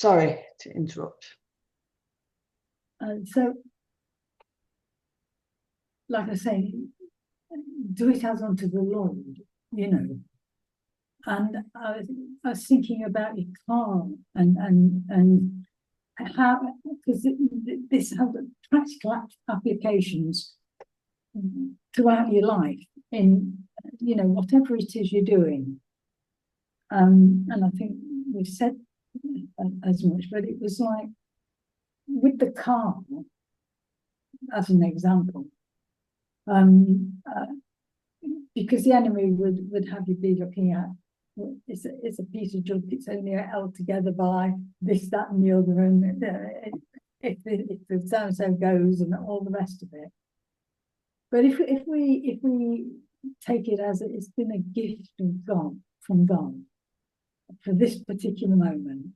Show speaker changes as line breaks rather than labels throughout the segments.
Sorry to interrupt.
So, like I say, do it as unto the Lord, you know. And I was thinking about your car and how, because this has practical applications throughout your life in, you know, whatever it is you're doing. And I think we've said as much, but it was like with the car, as an example, because the enemy would have you be looking at, it's a piece of junk, it's only held together by this, that, and the other, and if the so-and-so goes and all the rest of it. But if we take it as it's been a gift of God, from God, for this particular moment,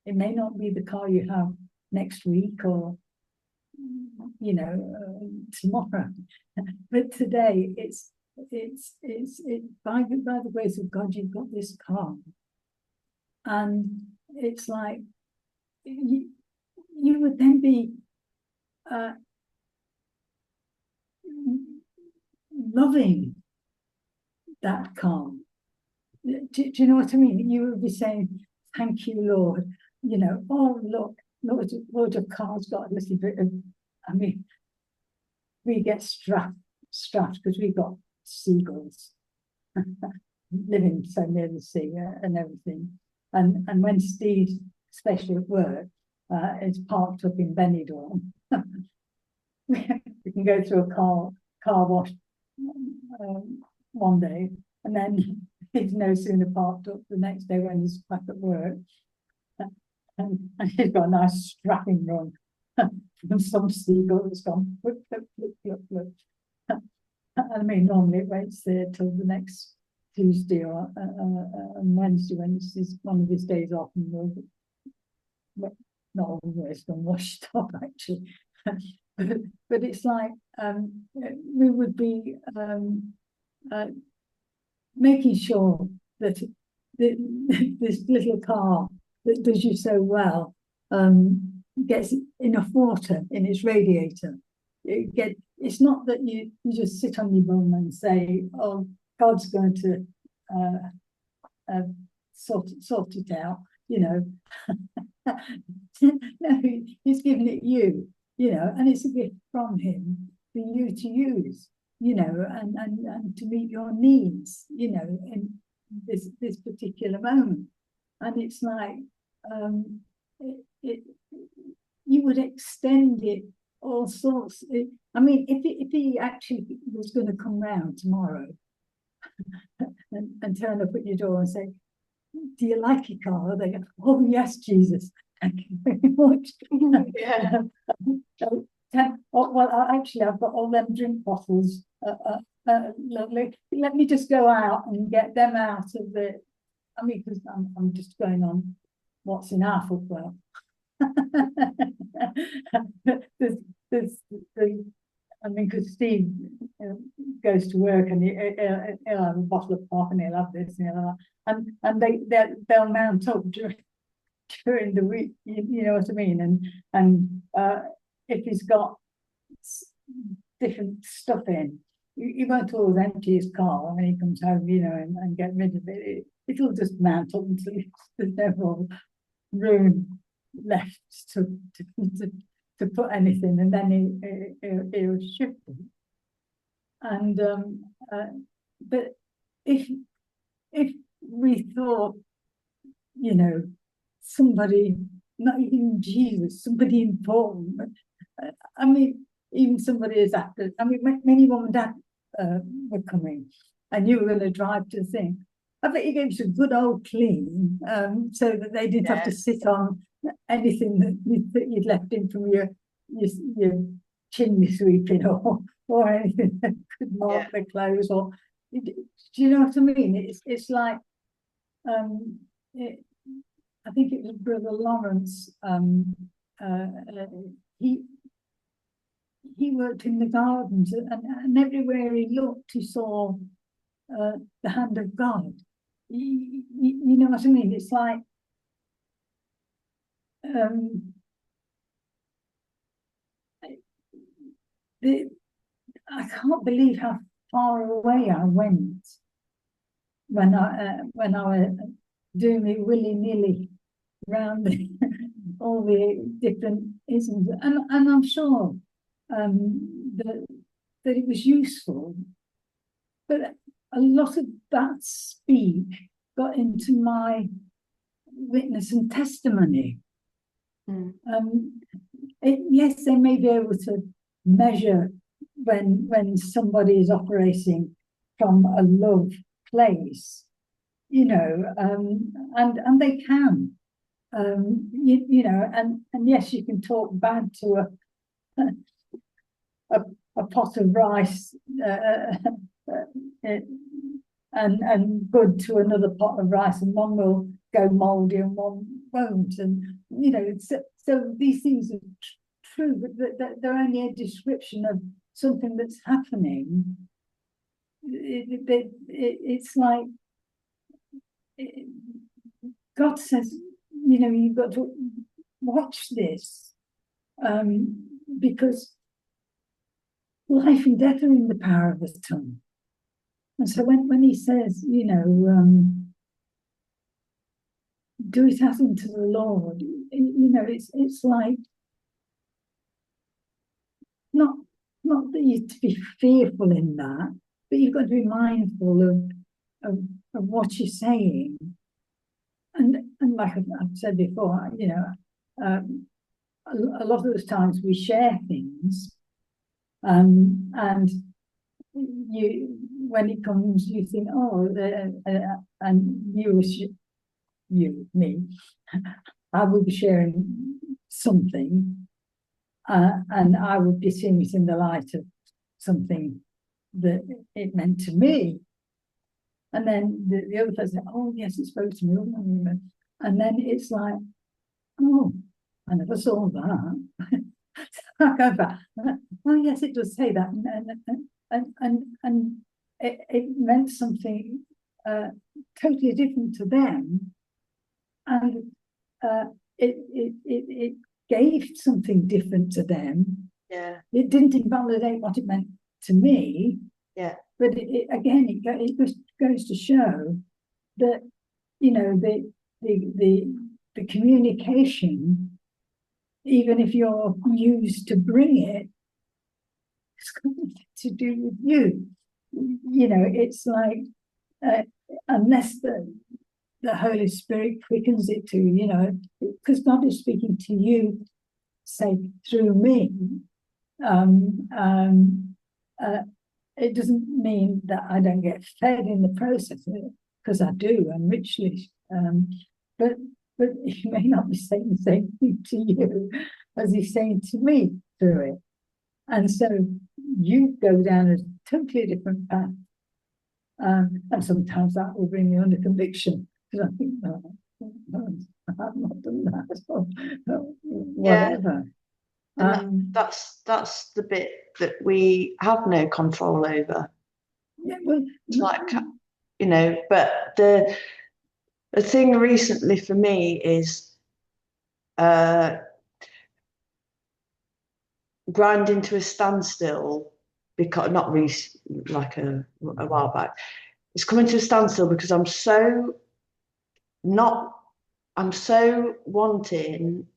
it may not be the car you have next week or, you know, tomorrow, but today it's by the grace of God you've got this car, and it's like you would then be loving that car. Do you know what I mean? You would be saying, "Thank you, Lord." You know, oh look, Lord, your car's got a little bit of. I mean, we get strapped because we've got seagulls living so near the sea and everything. And when Steve's, especially at work, is parked up in Benidorm, we can go through a car wash one day, and then he's no sooner parked up the next day when he's back at work, and he's got a nice strapping run from some seagull that's gone flip, flip, flip, flip, flip. I mean, normally it waits there till the next Tuesday or Wednesday when it's one of his days off, and we'll not always been washed up actually. but it's like we would be making sure that this little car that does you so well gets enough water in its radiator. It's not that you just sit on your bum and say, "Oh, God's going to sort it out," you know. No, he's giving it you know, and it's a gift from him for you to use, you know, and to meet your needs, you know, in this particular moment. And it's like you would extend it all sorts. I mean, if he actually was going to come round tomorrow and turn up at your door and say, "Do you like your car?" They go, "Oh yes, Jesus, thank you very much."
Yeah.
Well, actually, I've got all them drink bottles. Lovely. Let me just go out and get them out of the. I mean, because I'm just going on what's in our footwell. I mean, because Steve goes to work and he'll have a bottle of pop and he'll have this and he'll have that. And they'll mount up during the week, you know what I mean? And if he's got different stuff in, he won't always empty his car when he comes home, you know, and get rid of it. It'll just mount up until there's no more room left to put anything, and then he'll shift it. And but if we thought, you know, somebody, not even Jesus, somebody important, I mean, even somebody as active. I mean, many mum and dad were coming, and you were going to drive to the thing. I bet you gave us a good old clean, so that they didn't have to sit on anything that you'd left in from your chimney sweeping or anything that could mark the clothes. Or do you know what I mean? It's like I think it was Brother Lawrence. He worked in the gardens, and everywhere he looked, he saw the hand of God. You know what I mean? It's like I can't believe how far away I went when I was doing me willy-nilly around all the different isms, and I'm sure that it was useful, but a lot of that speak got into my witness and testimony. Yes, they may be able to measure when somebody is operating from a love place, and they can, and yes, you can talk bad to a pot of rice, and good to another pot of rice, and one will go mouldy and one won't, and so these things are true, but they're only a description of something that's happening. It's like God says, you've got to watch this, because life and death are in the power of the tongue. And so when he says, do it as unto the Lord, it's like, not that you're to be fearful in that, but you've got to be mindful of what you're saying. And like I've said before, a lot of the times we share things, and when it comes, you think, and me, I will be sharing something, and I would be seeing it in the light of something that it meant to me. And then the other person, oh yes, it spoke to me. And then it's like, oh, I never saw that. I go back. Oh yes, it does say that, and it meant something totally different to them, and it gave something different to them.
Yeah.
It didn't invalidate what it meant to me.
Yeah.
But it just goes to show that the communication, even if you're used to bring it, it's got nothing to do with you. It's like, unless the Holy Spirit quickens it to you, because God is speaking to you, say, through me. It doesn't mean that I don't get fed in the process, because I do, and richly. But he may not be saying the same thing to you as he's saying to me through it. And so you go down a totally different path. And sometimes that will bring me under conviction, because I think, I've not done that, so whatever.
And that's the bit that we have no control over.
Yeah, well,
it's like, but the thing recently for me is grinding to a standstill, because not like a while back. It's coming to a standstill because I'm so wanting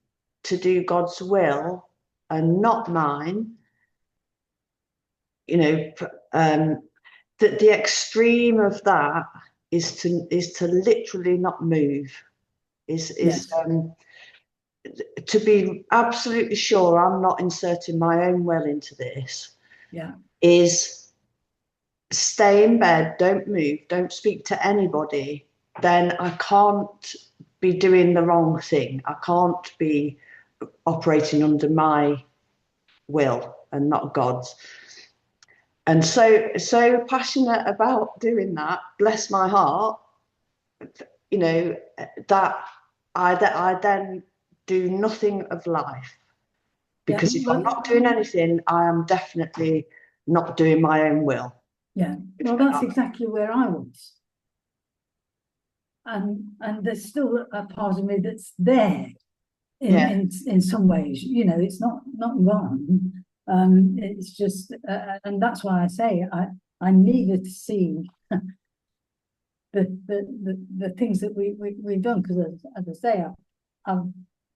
to do God's will and not mine. That the extreme of that is to literally not move. Yes. To be absolutely sure I'm not inserting my own will into this.
Yeah.
Is stay in bed, don't move, don't speak to anybody. Then I can't be doing the wrong thing. I can't be operating under my will and not God's. And so passionate about doing that, bless my heart, that I then do nothing of life. Because if I'm not doing anything, I am definitely not doing my own will.
Yeah, well, that's exactly where I was. And there's still a part of me that's there.
Yeah.
in some ways, you know, it's not wrong. It's just, and that's why I say I needed to see the things that we've done, because as I say, I've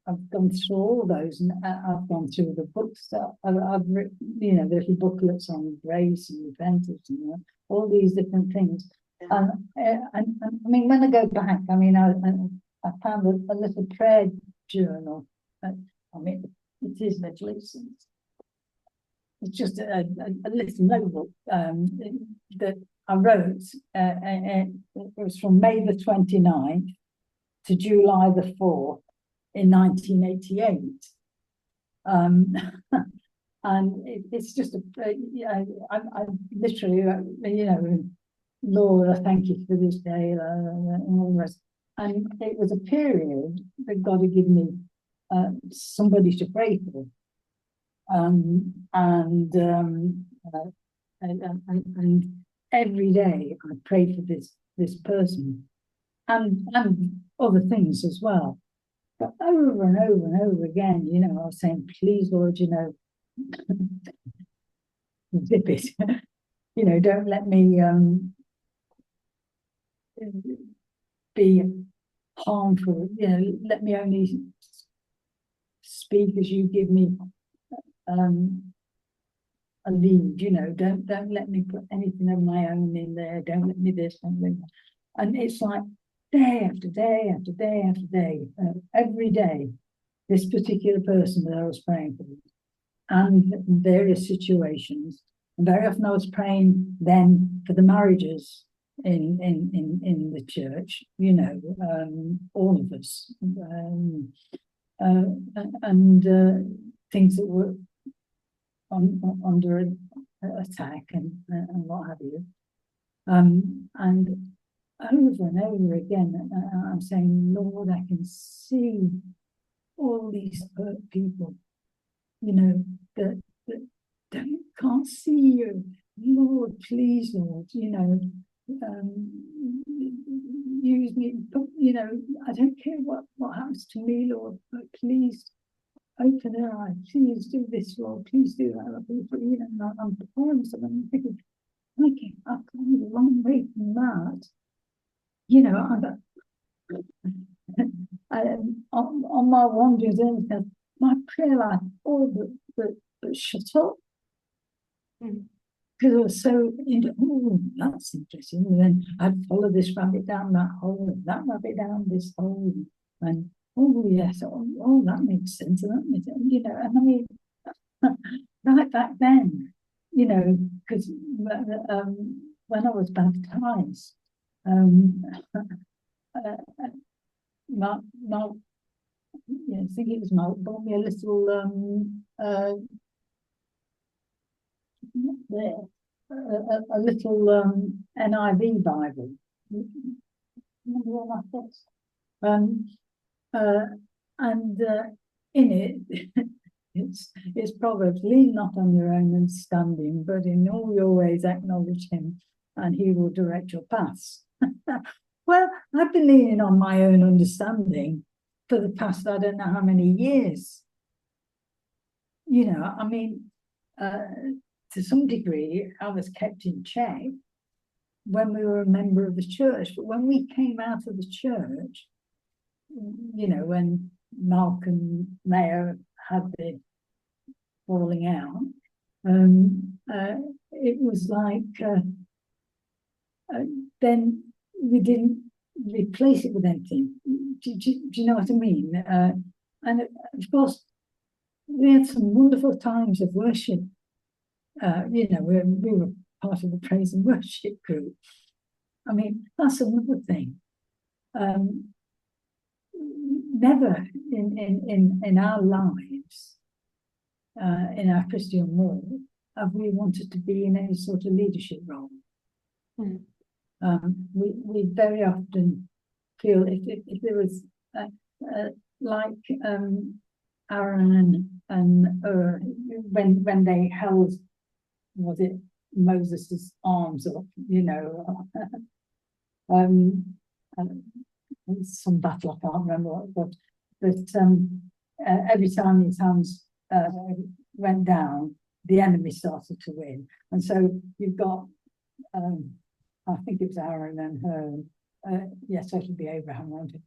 I've gone through all those, and I've gone through the books that I've written, you know, the little booklets on grace and repentance and all these different things.
Yeah.
And I mean, when I go back, I mean, I found a little prayer journal. I mean, it is little. It's just a little notebook that I wrote. It was from May the 29th to July the 4th in 1988. And it's just I literally, you know, Lord, I thank you for this day, and all the rest. And it was a period that God had given me somebody to pray for. And every day I prayed for this person and other things as well. But over and over and over again, you know, I was saying, please, Lord, you know, zip it. You know, don't let me be harmful. You know, let me only speak as you give me a lead. You know, don't let me put anything of my own in there. Don't let me this, don't let me. And it's like day after day after day after day, every day, this particular person that I was praying for, and various situations. And very often I was praying then for the marriages in the church, you know, all of us, and things that were under attack and what have you. And over and over again, I'm saying, Lord, I can see all these hurt people, you know, that can't see you. Lord, please, Lord, you know, use me, but, you know, I don't care what happens to me, Lord, but please open their eyes. Please do this, Lord. Please do that. You know, I'm pouring something. I'm thinking, okay, I've come a long way from that. You know, on my wanderings, my prayer life all but shut up. Because I was so into, oh, that's interesting. And then I'd follow this rabbit down that hole, and that rabbit down this hole, and oh yes, oh that makes sense, and that makes sense, you know. And I mean, right back then, you know, because when I was baptized, Mark, yeah, I think it was Mark, bought me a little a little NIV Bible. Remember what that was? And in it, it's Proverbs: lean not on your own understanding, but in all your ways acknowledge him, and he will direct your paths. Well, I've been leaning on my own understanding for the past, I don't know how many years. You know, I mean, to some degree, I was kept in check when we were a member of the church. But when we came out of the church, you know, when Mark and Mayo had the falling out, it was like then we didn't replace it with anything. Do you know what I mean? And of course, we had some wonderful times of worship. You know, we were part of the praise and worship group. I mean, that's another thing. Never in our lives, in our Christian walk, have we wanted to be in any sort of leadership role. We very often feel if there was like Aaron and when they held, was it Moses's arms up, you know, some battle, I can't remember what it was, but every time his hands went down, the enemy started to win. And so you've got, I think it was Aaron and her, yes, it would be Abraham, won't it?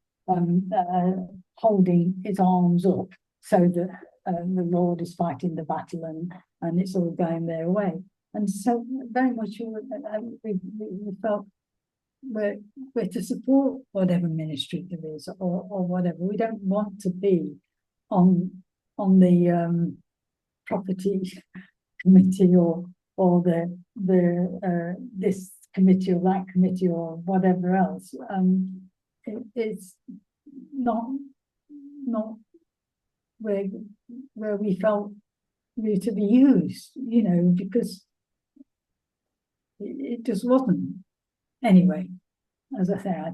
Holding his arms up so that the Lord is fighting the battle and it's all going their way. And so very much we felt we're to support whatever ministry there is or whatever. We don't want to be on the property committee or the this committee or that committee or whatever else. It's not where we felt we to be used, you know, because it just wasn't. Anyway, as I say, I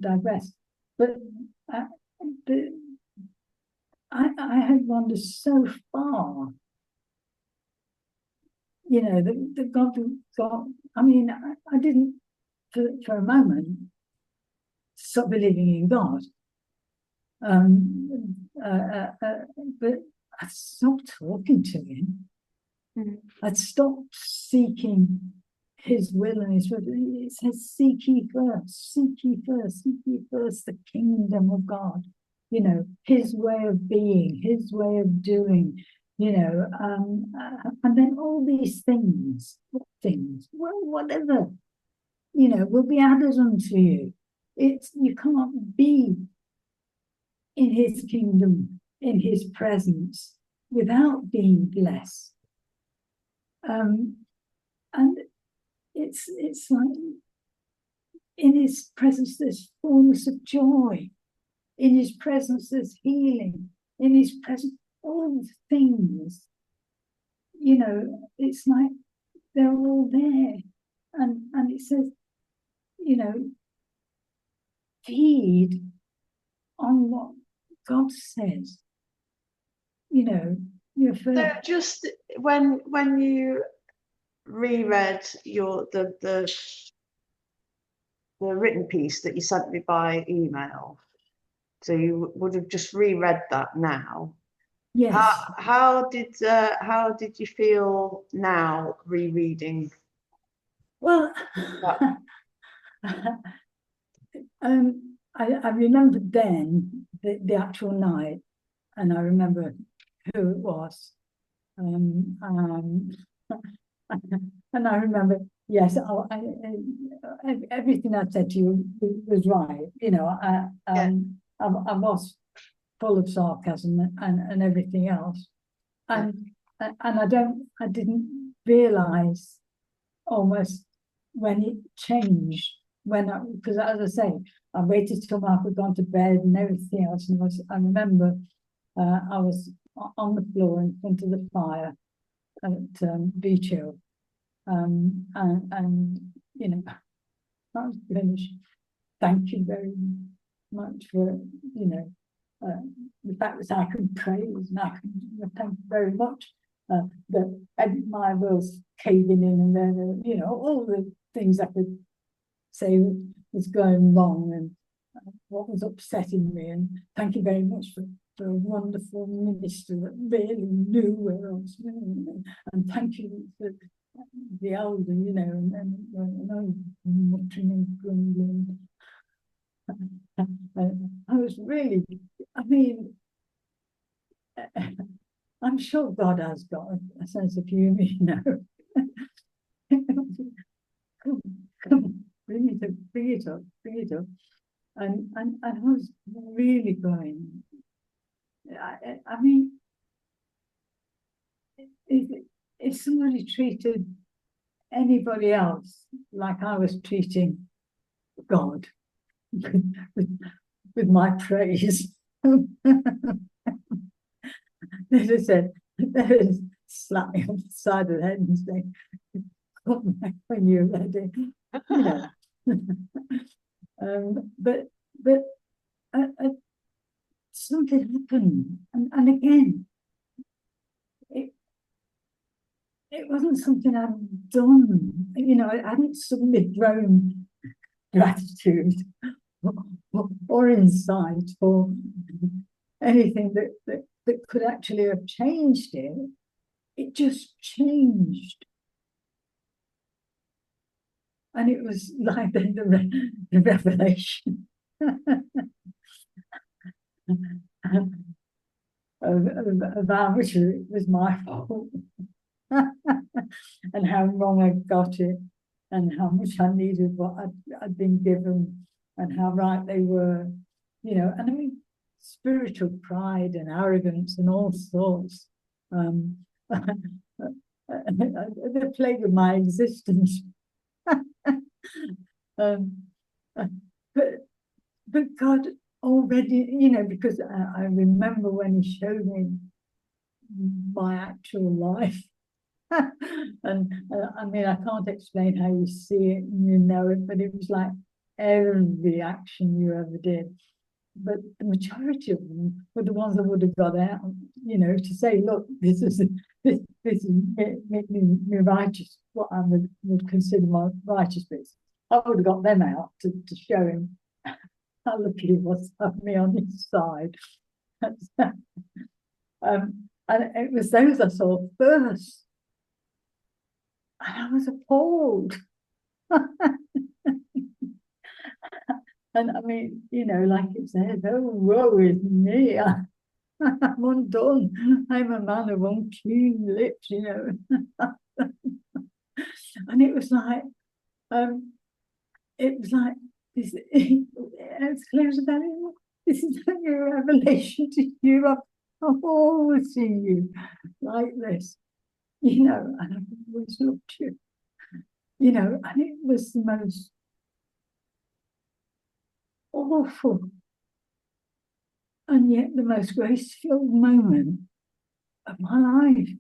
digress. But I had wandered so far, you know, that God, I mean, I didn't for a moment stop believing in God. But I stopped talking to him.
Mm.
I'd stopped seeking his will and his word. It says, seek ye first, seek ye first, seek ye first the kingdom of God. You know, his way of being, his way of doing, you know, and then all these things, well, whatever, you know, will be added unto you. You can't be in his kingdom, in his presence, without being blessed. And it's like in his presence there's fullness of joy. In his presence there's healing. In his presence, all the things, you know, it's like they're all there. And it says, you know, feed on what God says. You know, you're first.
So just when you reread the written piece that you sent me by email, so you would have just reread that now.
Yes.
How did you feel now rereading?
Well, I remembered then the actual night, and I remember who it was. And I remember, yes, everything I said to you was right. You know, I was full of sarcasm and everything else, and I didn't realise almost when it changed, because as I say, I waited till Mark had gone to bed and everything else, and I remember I was on the floor in front of the fire at Beach Hill, and you know, I was finished. Thank you very much for, you know, the fact that I could praise, and I could thank you very much that my was caving in, and then you know, all the things I could say was going wrong and what was upsetting me. And thank you very much for a wonderful minister that really knew where I was going. And thank you for the elder, you know, and I was muttering and grumbling. I was really, I mean, I'm sure God has got a sense of humour, you know. Come, bring it up. And I was really going. I mean, if somebody treated anybody else like I was treating God with my praise, they just said, they just slap me on the side of the head and say, "Come back when you're ready," you know. But something happened, and again, it wasn't something I'd done. You know, I hadn't suddenly grown gratitude or insight or anything that that could actually have changed it, it just changed. And it was like the revelation of how much it was my fault and how wrong I got it and how much I needed what I'd been given and how right they were, you know. And I mean, spiritual pride and arrogance and all sorts. The plague of my existence. But God already, you know, because I remember when He showed me my actual life. And I mean, I can't explain how you see it and you know it, but it was like every action you ever did. But the majority of them were the ones that would have got out, you know, to say, look, this is me righteous, what I would consider my righteous bits. I would have got them out to show Him how lucky He was to have me on His side. And it was those I saw first. And I was appalled. And I mean, you know, like it said, oh, woe is me. I'm undone. I'm a man of unclean lips, you know. And it was like this, it's clear as a bell. This is like a revelation to you. I've always seen you like this, you know, and I've always loved you, you know. And it was the most awful and yet the most grace-filled moment of my life.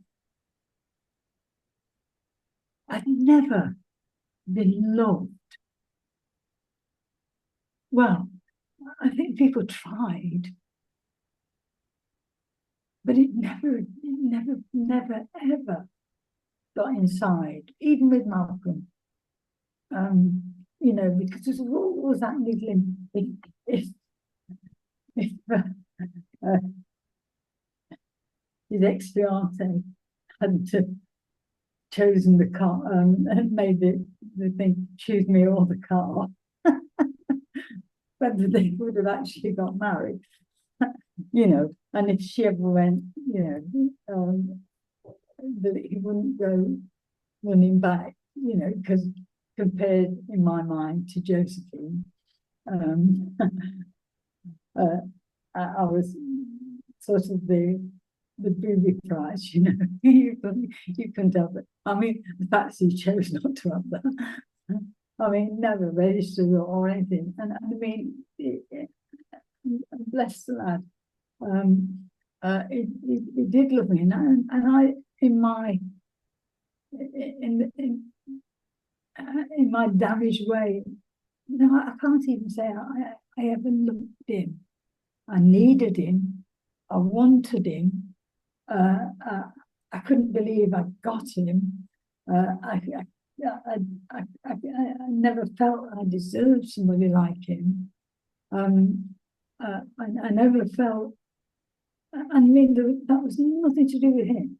I'd never been loved. Well, I think people tried, but it never, ever got inside, even with Malcolm. You know, because there's always that niggling. If his ex-fiance hadn't chosen the car and made the thing choose me or the car, whether they would have actually got married, you know. And if she ever went, you know, that he wouldn't go running back, you know, because compared in my mind to Josephine, I was sort of the booby prize, you know. you couldn't have it. I mean, the fact he chose not to have that. I mean, never registered or anything. And I mean, bless the lad. He did love me, and I, in my damaged way, no, I can't even say I ever loved him. I needed him. I wanted him. I couldn't believe I got him. I never felt I deserved somebody like him. I never felt. I mean, that was nothing to do with him,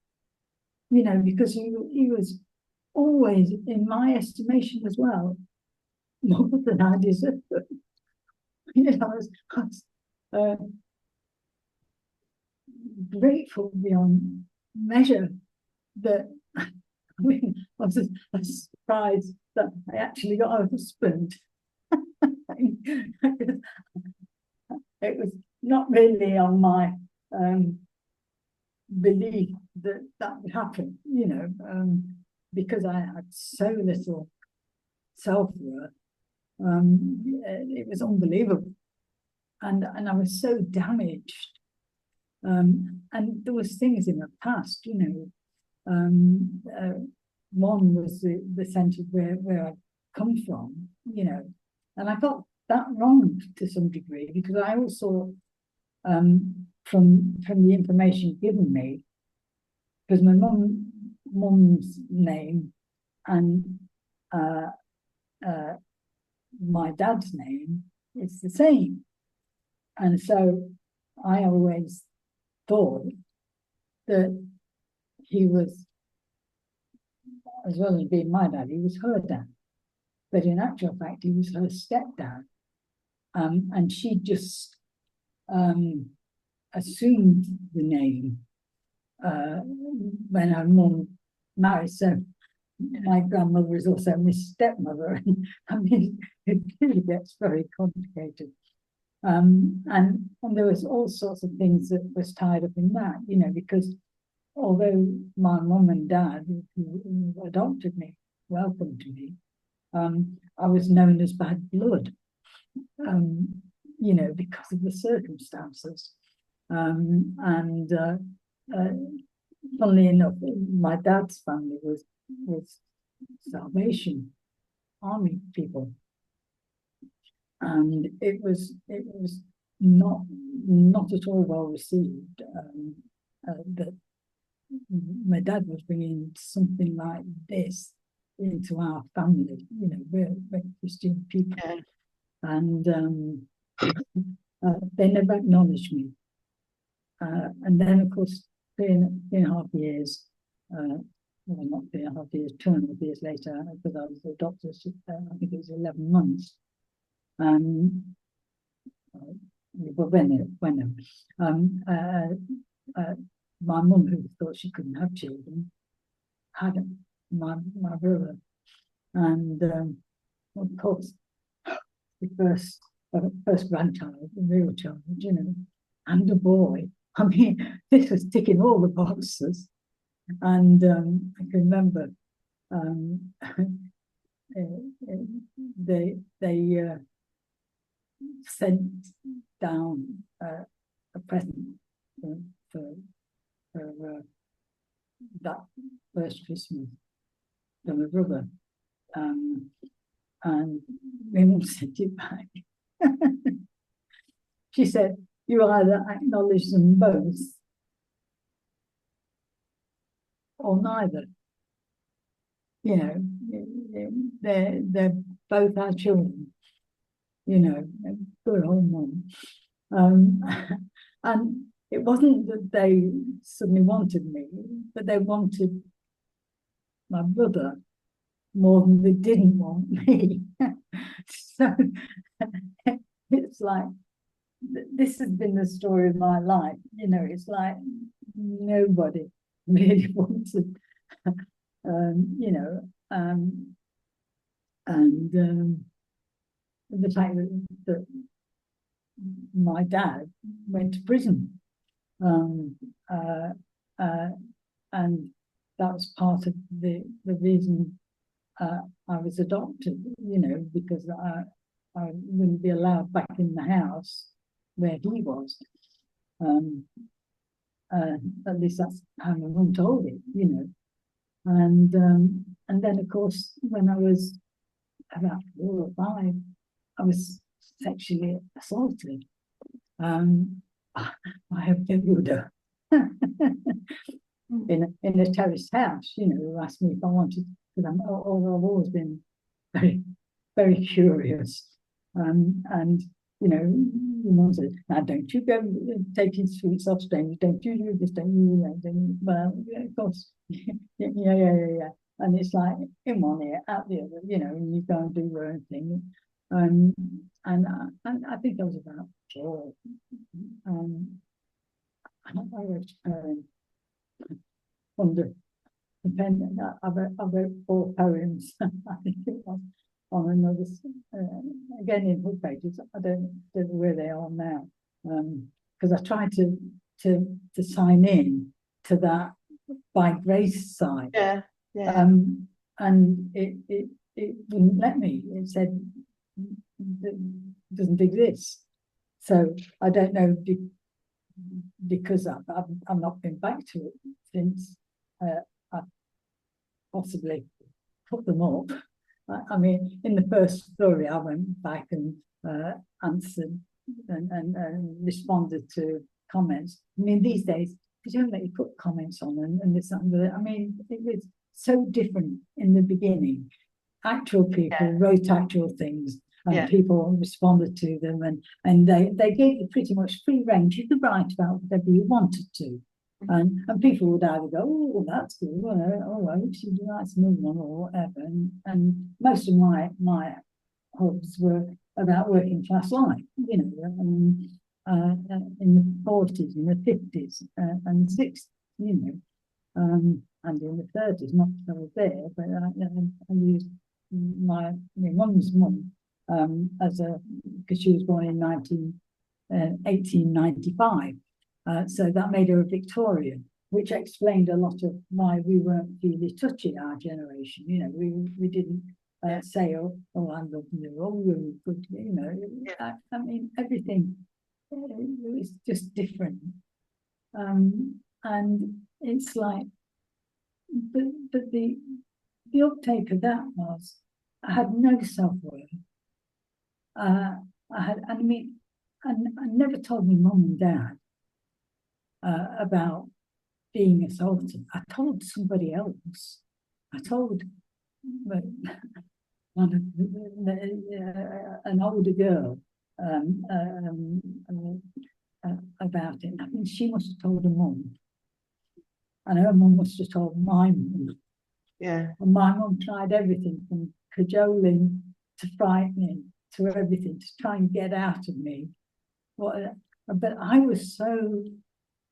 you know, because he was always, in my estimation as well, more than I deserved. You know, I was grateful beyond measure that, I mean, I was surprised that I actually got a husband. It was not really on my belief that would happen, you know, because I had so little self-worth. It was unbelievable. And I was so damaged. And there was things in the past, you know. One was the sense of where I'd come from, you know. And I got that wrong to some degree, because I also, from the information given me, because my mum's name and my dad's name is the same. And so I always thought that he was, as well as being my dad, he was her dad. But in actual fact, he was her stepdad. And she just assumed the name when her mum married. So my grandmother is also my stepmother. And I mean, it really gets very complicated. And there was all sorts of things that was tied up in that, you know, because although my mum and dad who adopted me, welcomed me, I was known as bad blood, you know, because of the circumstances. And funnily enough, my dad's family was Salvation Army people, and it was not at all well received. That my dad was bringing something like this into our family. You know, we're Christian people,
Yeah.
and they never acknowledged me. And then, of course, 3.5 years, well, not 3.5 years, 2.5 years later, because I was a doctor, I think it was 11 months. But my mum, who thought she couldn't have children, had my brother. And of course, the first grandchild, the real child, you know, and a boy. I mean, this was ticking all the boxes. And I can remember they sent down a present for that first Christmas from my brother, and my mum sent it back. She said, "You either acknowledge them both or neither. You know, they're both our children. You know, good old mum." And it wasn't that they suddenly wanted me, but they wanted my brother more than they didn't want me. So it's like, this has been the story of my life. You know, it's like nobody really wanted, you know, and the fact that my dad went to prison, and that was part of the reason I was adopted, you know, because I wouldn't be allowed back in the house where he was. At least that's how my mum told it, you know. And then, of course, when I was about 4 or 5, I was sexually assaulted. I have a widow in a terraced house, you know, who asked me if I wanted, because I've always been very, very curious. And you know, your mum said, "Now don't you go taking sweets off strangers, don't you do this, don't you do that." Well, yeah, of course, yeah. And it's like in one ear, out the other, you know, and you go and do your own thing. And I think I was about 4. I was under dependent. I wrote 4 poems. I think it was on another, again in book pages. I don't know where they are now, because I tried to sign in to that by grace site.
Yeah.
And it wouldn't let me. It said it doesn't exist. So I don't know, because I've not been back to it since I possibly put them up. I mean, in the first story, I went back and answered and responded to comments. I mean, these days, they don't let you put comments on, and this and that. I mean, it was so different in the beginning. Actual people wrote actual things, and
Yeah.
people responded to them, and they gave you pretty much free range. You could write about whatever you wanted to. And people would either go, oh, that's good, oh, I wish you'd write another one or whatever. And most of my hubs were about working class life, you know, in the 40s, in the 50s, and 60s, you know, and in the 30s, not that I was there, but I used my mum's mum as because she was born in 1895. So that made her a Victorian, which explained a lot of why we weren't really touching our generation. You know, we didn't say, oh, I love you, oh, you're good, you know. I mean, everything was just different. And it's like, but the uptake of that was, I had no self-worth. I never told my mum and dad about being assaulted. I told somebody else. I told an older girl about it. I mean, she must have told her mum, and her mum must have told my mum.
Yeah.
And my mum tried everything from cajoling to frightening to everything to try and get out of me. But I was so,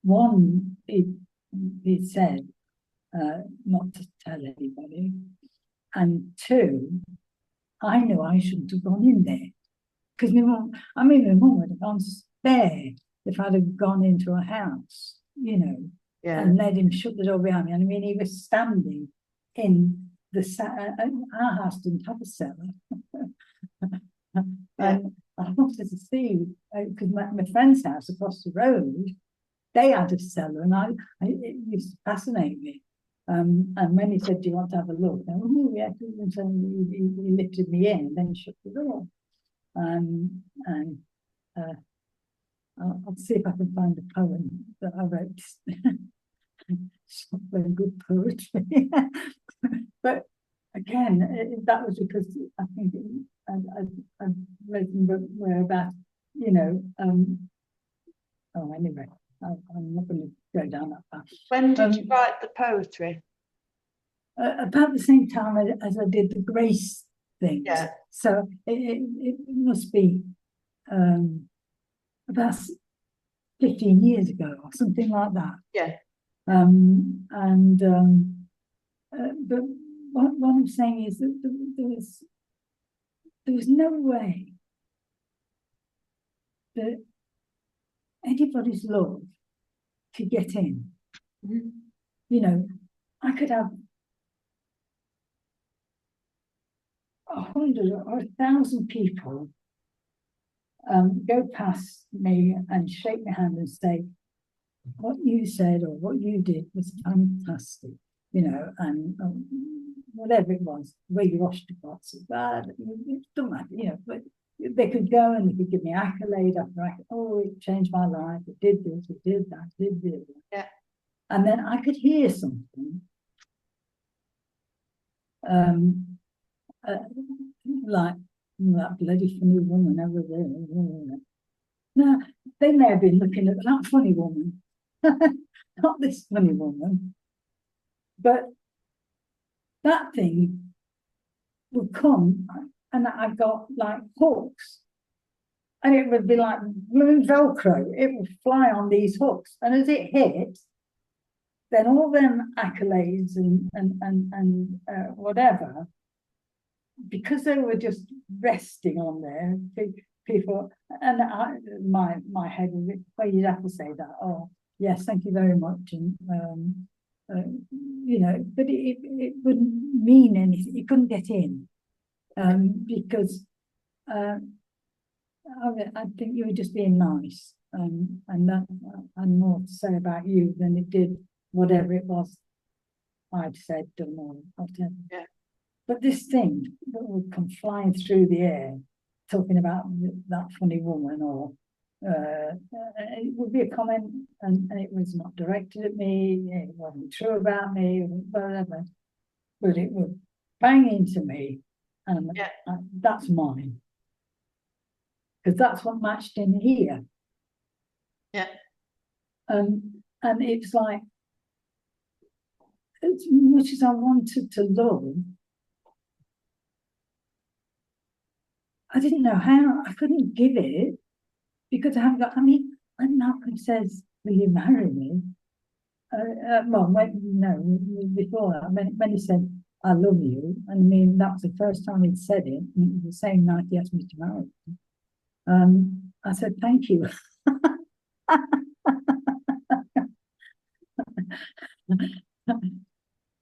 one, he said not to tell anybody, and two, I knew I shouldn't have gone in there, because my mum would have gone scared if I'd have gone into a house, you know, and let him shut the door behind me. And I mean, he was standing in our house didn't have a cellar. And I wanted to see, because my friend's house across the road, they had a cellar, and it used to fascinate me. And when he said, do you want to have a look? I went, oh, yeah. And so he lifted me in and then shut the door. I'll see if I can find a poem that I wrote. It's not very good poetry. But again, that was because I think I read them were about, you know, anyway, I'm not going to go down that path.
When did you write the poetry?
About the same time as I did the Grace things.
Yeah.
So it must be about 15 years ago or something like that.
Yeah.
But what I'm saying is that there was no way that anybody's love could get in.
Mm-hmm.
You know, I could have 100 or 1,000 people go past me and shake my hand and say, what you said or what you did was fantastic, you know, and whatever it was, the way you washed the pots, it doesn't matter, you know, but they could go and they could give me accolade after accolade. Oh, it changed my life, it did this, it did that, it did that.
Yeah. And
then I could hear something like, that bloody funny woman over there. Now, they may have been looking at that funny woman, not this funny woman, but that thing would come, and I got like hooks, and it would be like Velcro. It would fly on these hooks, and as it hit, then all them accolades and whatever, because they were just resting on there, people, and my head was, well, you'd have to say that. Oh, yes, thank you very much, and you know, but it wouldn't mean anything. It couldn't get in, because I think you were just being nice, and that and more to say about you than it did whatever it was I'd said, done, or whatever.
Yeah.
But this thing that would come flying through the air, talking about that funny woman, or it would be a comment, and it was not directed at me, it wasn't true about me, whatever, but it would bang into me, and that's mine. because that's what matched in here.
Yeah.
And it's like, as much as I wanted to love, I didn't know how. I couldn't give it because I haven't got. I mean, when Malcolm says, "Will you marry me?" Well, before that, when he said, "I love you," and I mean that was the first time he'd said it. And it was the same night he asked me to marry him. I said, "Thank you."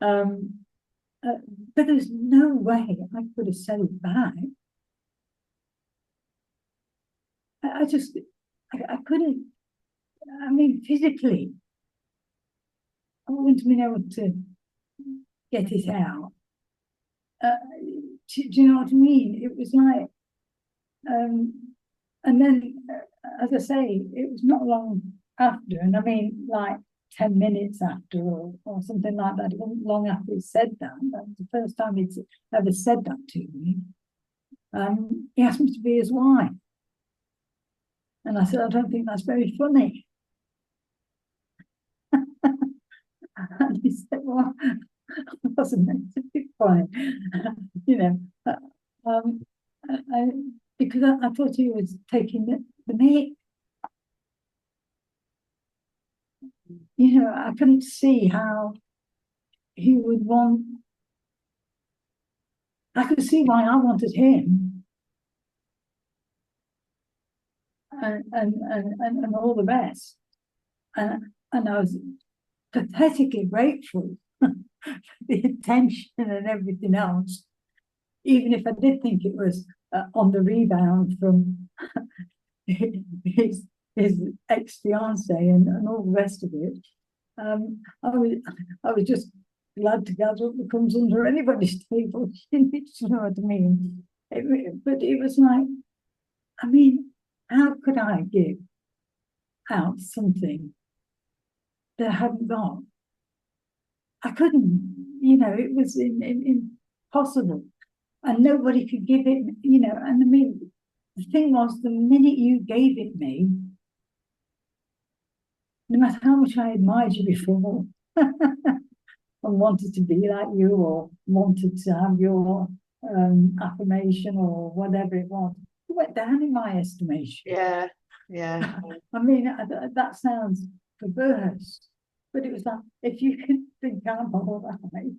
um, but there's no way I could have said it back. I just, I couldn't. I mean, physically, I wouldn't have been able to get it out. Do you know what I mean? It was like, and then, as I say, it was not long after, and I mean, like 10 minutes after, or something like that. It wasn't long after he said that. That was the first time he'd ever said that to me. He asked me to be his wife. And I said, I don't think that's very funny. And he said, well, I wasn't meant to be funny. You know, because I thought he was taking the mick. You know, I couldn't see how he would want. I could see why I wanted him, and all the rest. And I was pathetically grateful for the attention and everything else, even if I did think it was on the rebound from his ex-fiance and all the rest of it. I was just glad to gather up the crumbs under anybody's table. You know what I mean? But it was like, I mean, how could I give out something that I hadn't got? I couldn't, you know, it was impossible. And nobody could give it, you know, and I mean, the thing was, the minute you gave it me, no matter how much I admired you before and wanted to be like you or wanted to have your affirmation or whatever it was, it went down in my estimation.
Yeah, yeah.
I mean, that sounds perverse, but it was like, if you can think I'm all right,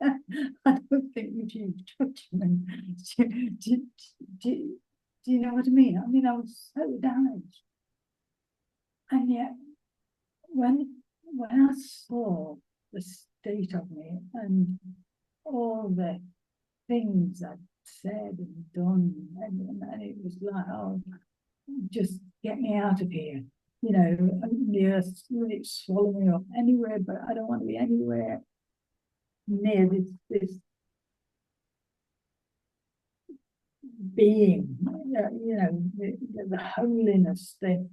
I don't think you should touch me. Do you know what I mean? I mean, I was so damaged. And yet, when I saw the state of me and all the things I'd said and done, and it was like, oh, just get me out of here. You know, the earth's really swallowing me up anywhere, but I don't want to be anywhere near this being. You know, the holiness, the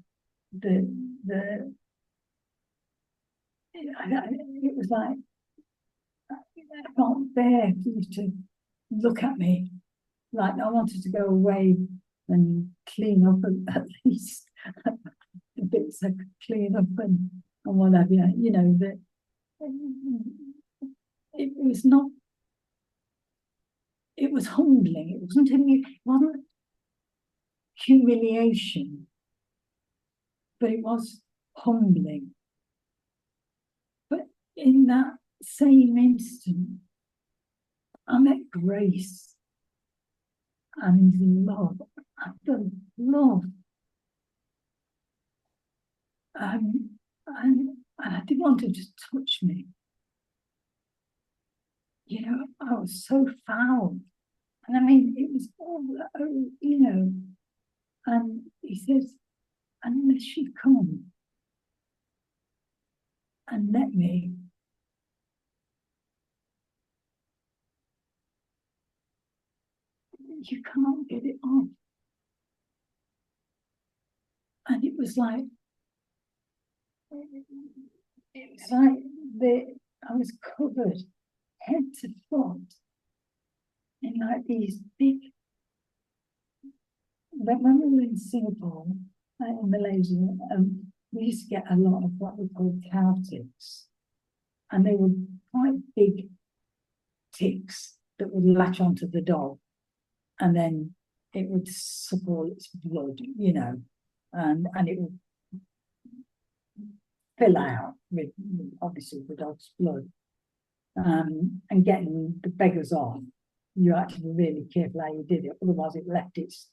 it was like, I can't bear for you to look at me like I wanted to go away and clean up at least the bits I could clean up and whatever. You know, that it was not. It was humbling. It wasn't humiliation, but it was humbling. But in that same instant, I met grace and love after love. And I didn't want to just touch me. You know, I was so foul. And I mean, it was all, you know, and he says, unless you come and let me, you can't get it off. And it was like I was covered head to foot in like these big when we were in Singapore, in Malaysia, we used to get a lot of what we call cow ticks, and they were quite big ticks that would latch onto the dog, and then it would suck all its blood, and it would fill out with obviously the dog's blood. And getting the beggars off, you had to be really careful how you did it, otherwise it left its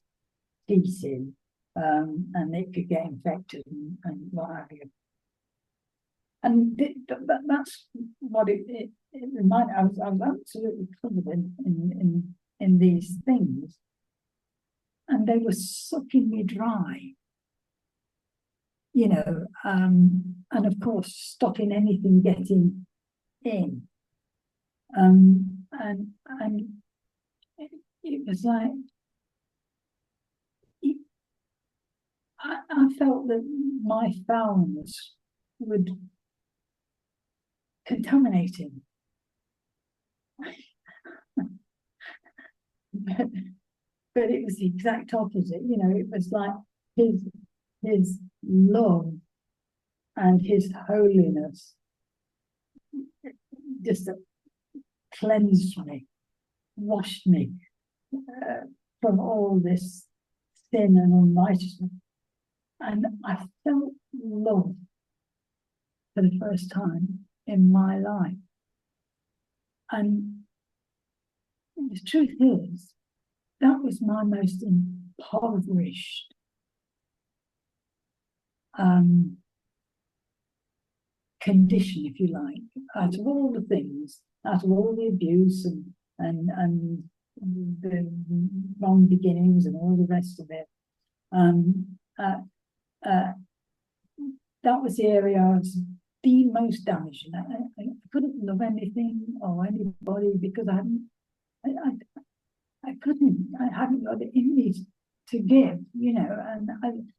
teeth in, and it could get infected and what have you. And that's what it reminded. I was absolutely covered in these things, and they were sucking me dry, and of course stopping anything getting in. And it was like I felt that my foulness would contaminate him. But it was the exact opposite. It was like his love and his holiness just cleansed me, washed me from all this sin and unrighteousness. And I felt love for the first time in my life. And the truth is, that was my most impoverished condition, if you like, out of all the things, out of all the abuse and the wrong beginnings and all the rest of it. That was the area I was the most damaged. I couldn't love anything or anybody because I hadn't got it in me to give, and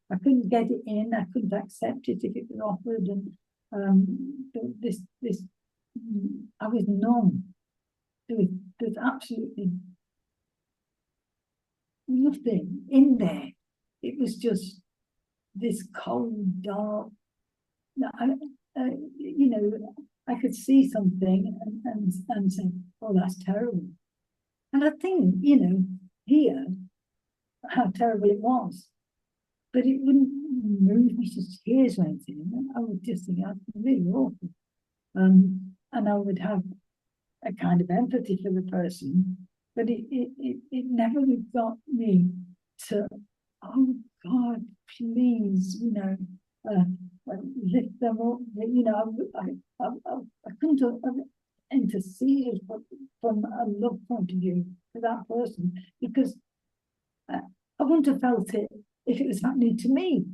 I couldn't get it in. I couldn't accept it if it was offered, and this I was numb. There's absolutely nothing in there. It was just this cold, dark. I could see something and say, "Oh, that's terrible." And I think, here, how terrible it was. But it wouldn't move me to tears or anything. I would just think that's really awful. And I would have a kind of empathy for the person, but it never got me to, oh God, please, lift them up. I couldn't have interceded from a love point of view for that person, because I wouldn't have felt it if it was happening to me.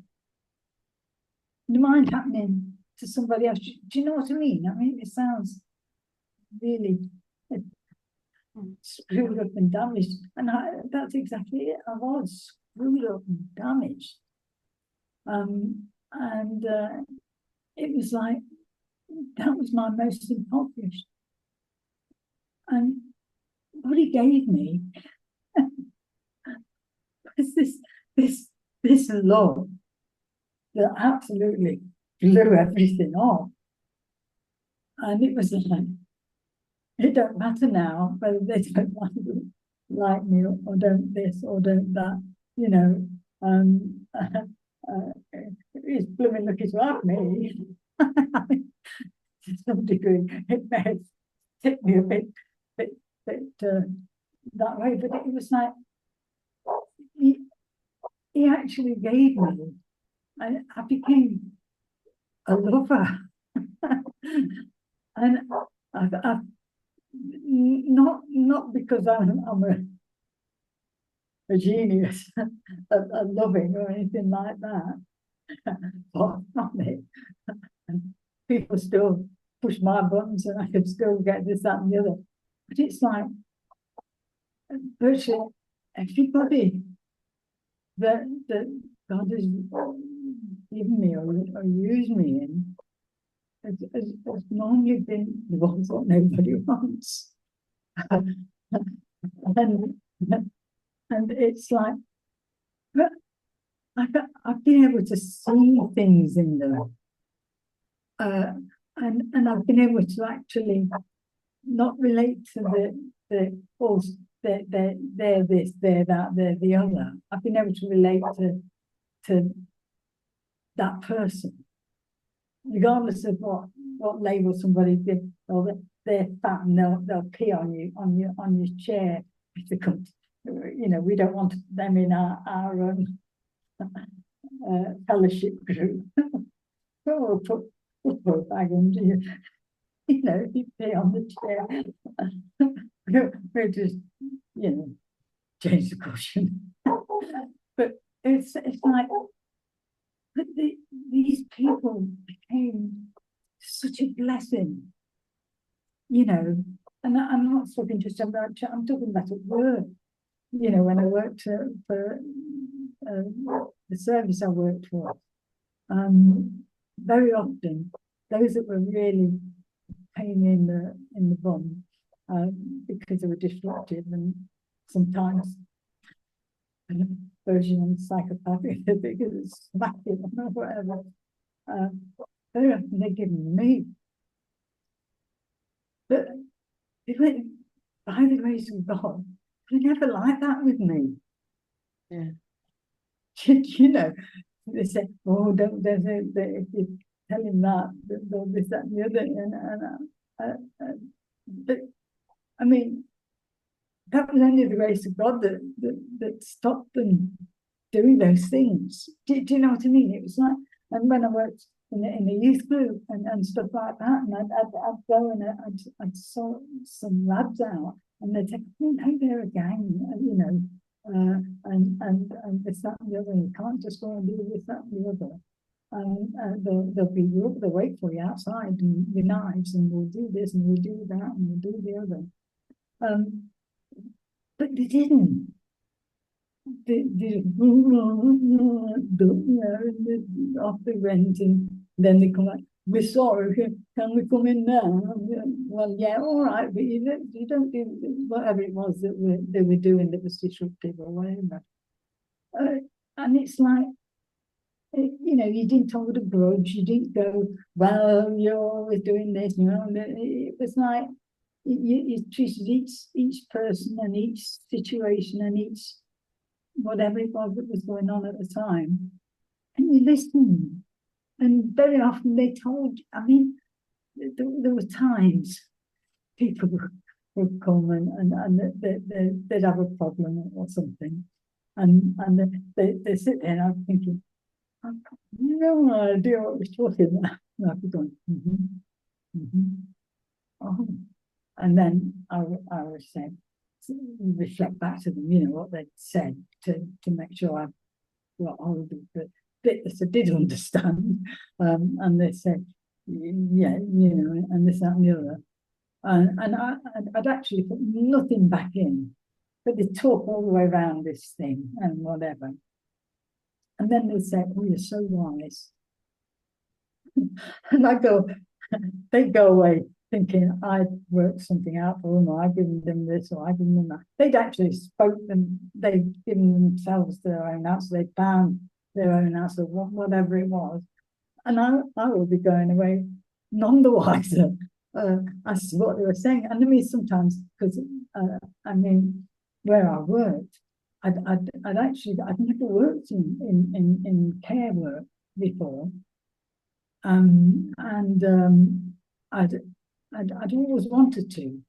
The mind happening to somebody else. Do you know what I mean? I mean, it sounds really screwed up and damaged, and that's exactly it. I was screwed up and damaged, and it was like that was my most impoverished. And what he gave me was this love that absolutely blew everything off. And it was like, it don't matter now whether they don't like me or don't this or don't that, it's blooming lucky to have me. To some degree, it may have tipped me a bit that way, but it was like he actually gave me, and I became a lover. And I not because I'm a genius at loving or anything like that. Far from it. And people still push my buttons and I can still get this, that, and the other. But it's like virtually everybody that God has given me or used me in has normally been the ones that nobody wants. and it's like But I've been able to see things in them, and I've been able to actually not relate to the all they're this, they're that, they're the other. I've been able to relate to that person, regardless of what label somebody gives, or that they're fat and they'll pee on you on your chair if they come. We don't want them in our fellowship group. We'll put a bag under you. If you pee on the chair, we'll just change the cushion. But it's like, but these people became such a blessing, and I'm not talking just about, I'm talking about at work. When I worked for the service I worked for, very often those that were really pain in the bum, because they were disruptive and sometimes version on psychopathic because it's smacking or whatever. Very often they're giving me. But it went, by the grace of God, they never like that with me.
Yeah.
They say, oh, don't if you tell him that, this, that, and the other. But I mean, that was only the grace of God that stopped them doing those things. Do you know what I mean? It was like, and when I worked in the youth group and stuff like that, and I'd go and I'd sort some lads out, and they'd say, oh, no, they're a gang, and this, that, and the other. You can't just go and do this, that, and the other. They'll wait for you outside and your knives, and we'll do this and we'll do that and we'll do the other. But they didn't. They off they went, and then they come like, we're sorry, can we come in now? Well, yeah, all right, but you don't do whatever it was that they were doing that was disruptive or whatever. And it's like, you didn't hold a grudge, you didn't go, well, you're always doing this, it was like, you treated each person and each situation and each whatever it was that was going on at the time, and you listened. And very often they told, I mean, there were times people would come and they'd have a problem or something, and they sit there, and I'm thinking, I've got no idea what we're talking about. And I'd be going, oh. And then I would say, reflect back to them, what they'd said to make sure I got hold of the bit that I did understand. And they said, yeah, and this, that, and the other. And I'd actually put nothing back in, but they talk all the way around this thing and whatever. And then they say, oh, you're so wise. And they go away thinking I'd worked something out for them, or I'd given them this, or I'd given them that. They'd actually they'd given themselves their own answer, they'd found their own answer, whatever it was. And I will be going away none the wiser as to what they were saying. And I mean, sometimes, because where I worked, I'd never worked in care work before. I'd always wanted to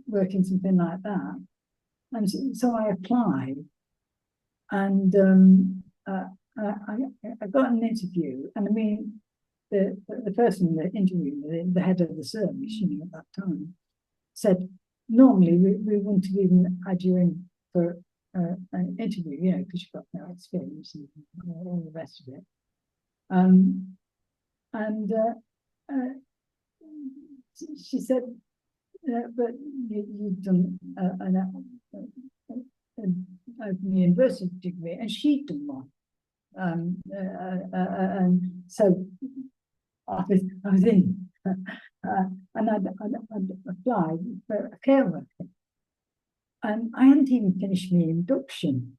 work in something like that, and so I applied, and I got an interview, and I mean, the person that interviewed me, the head of the service, at that time, said normally we wouldn't have even had you in for an interview, because you've got no experience and all the rest of it. She said, but you've done a university degree, and she'd done one. And so I was in, and I'd applied for a care worker. And I hadn't even finished my induction.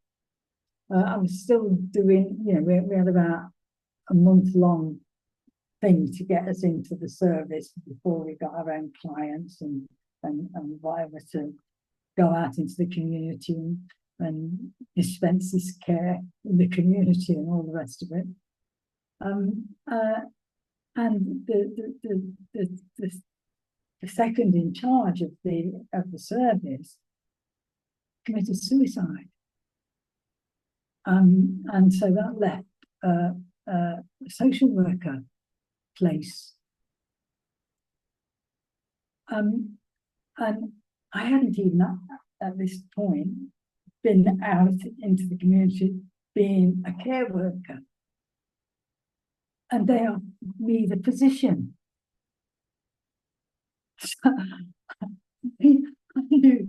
I was still doing, we had about a month long thing to get us into the service before we got our own clients and whatever to go out into the community and dispense this care in the community and all the rest of it. And the second in charge of the service committed suicide. And so that left a social worker place. And I hadn't even at this point been out into the community being a care worker. And they offered me the position. So I knew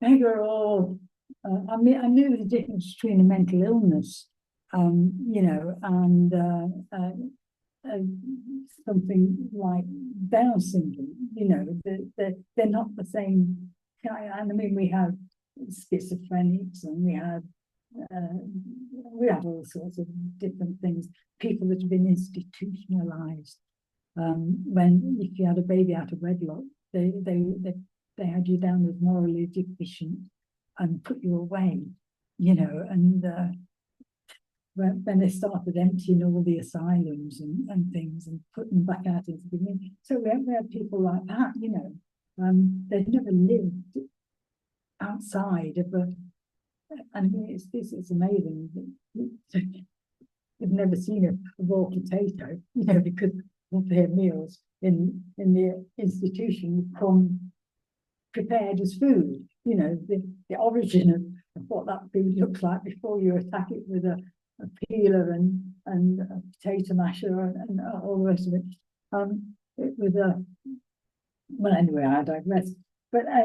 they were all, I knew the difference between a mental illness, and something like Down syndrome. They're not the same. And I mean, we have schizophrenics, and we have all sorts of different things. People that have been institutionalized. When if you had a baby out of wedlock, they had you down as morally deficient and put you away, and when they started emptying all the asylums and things and putting back out into the community. So we had people like that, they'd never lived outside of I mean, it's amazing. They've never seen a raw potato, because of their meals in the institution come prepared as food. The origin of what that food looks like before you attack it with a peeler and a potato masher and all the rest of it. With well, anyway, I digress. But but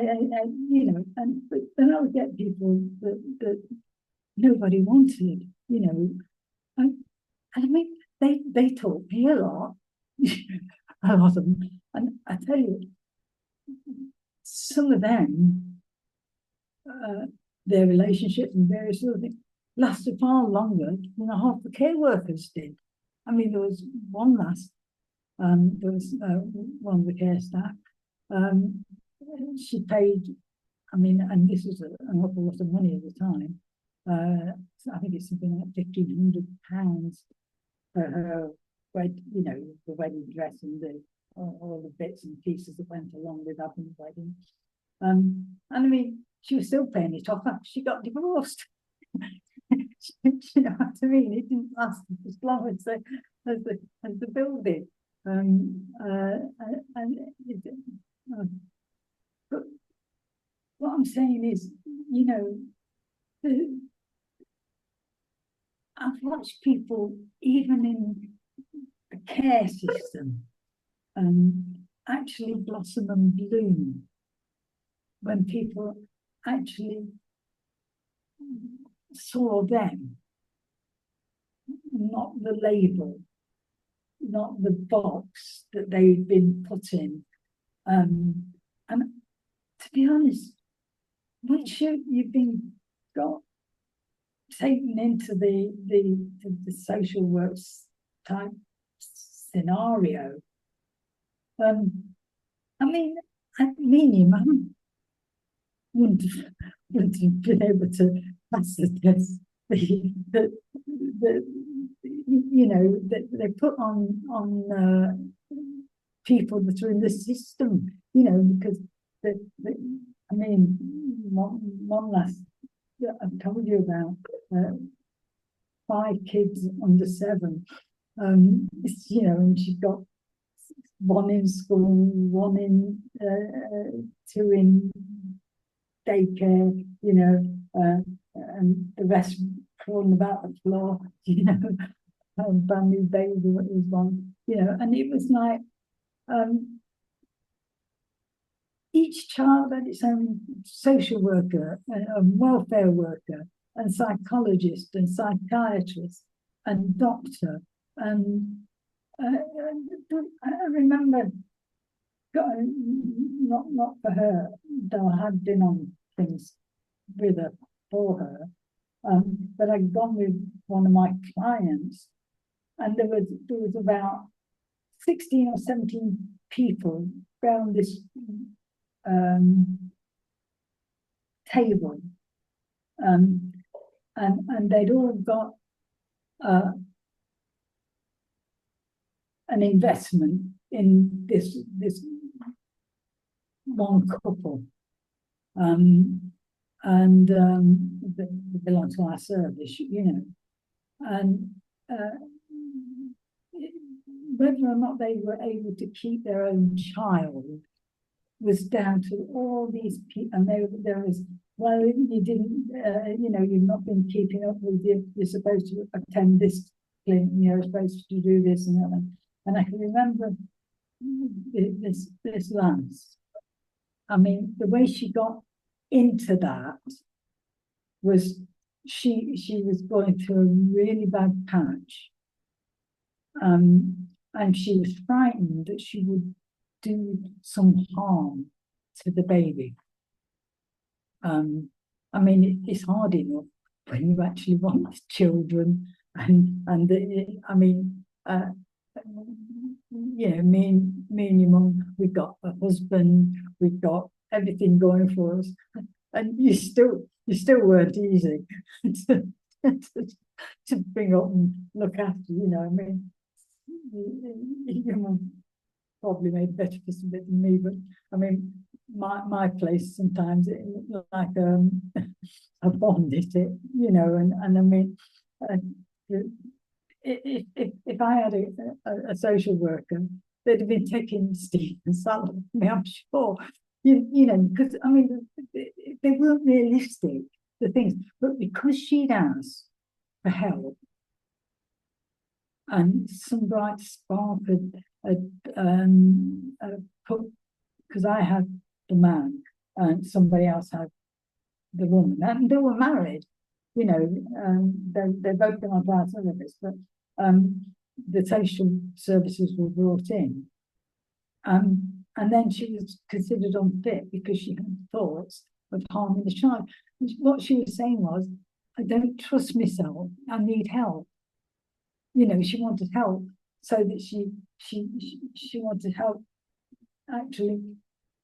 then I would get people that nobody wanted, and I mean they taught me a lot, a lot of them, and I tell you, some of them, their relationships and various other things lasted far longer than half the care workers did. I mean, there was one there was one of the care staff. She paid, I mean, and this was an awful lot of money at the time. I think it's something like £1,500 for her, the wedding dress and all the bits and pieces that went along with having the wedding. And I mean, she was still paying it off after she got divorced. You know what I mean? It didn't last as long as the bill did. But what I'm saying is, I've watched people, even in the care system, actually blossom and bloom when people actually saw them, not the label, not the box that they've been put in. And to be honest, once you've been taken into the social work type scenario, I mean, your mum wouldn't have been able to pass the test. They put on people that are in the system, because I mean, one last I've told you about 5 kids under 7. And she's got 1 in school, 1 in 2 in daycare, and the rest crawling about the floor, brand new baby was one, and it was like each child had its own social worker, and welfare worker, and psychologist, and psychiatrist, and doctor. And I remember, not for her, though I had been on things with her for her. But I'd gone with one of my clients, and there was about 16 or 17 people around this table, and they'd all got an investment in this one couple, and they belong to our service, you know, and whether or not they were able to keep their own child was down to all these people. And there was, well, you didn't, you know, you've not been keeping up with you're supposed to attend this clinic, you're supposed to do this and that. And I can remember this Lance. I mean, the way she got into that was she was going through a really bad patch. And she was frightened that she would do some harm to the baby. I mean, it's hard enough when you actually want children, and I mean, you know, me and your mum, we've got a husband, we've got everything going for us, and you still weren't easy to bring up and look after. You know, I mean, your mum probably made better for some bit than me, but I mean, my place sometimes it looked like a bonded it, you know, and I mean, if I had a social worker, they'd have been taking Steve and Sally from me, I'm sure, you know, because I mean, they weren't realistic, the things, but because she'd asked for help, and some bright spark had put, because I had the man and somebody else had the woman, and they were married, you know, they've both been on our service, but the social services were brought in, and then she was considered unfit because she had thoughts of harming the child. What she was saying was, I don't trust myself, I need help. You know, she wanted help, so that she wanted help actually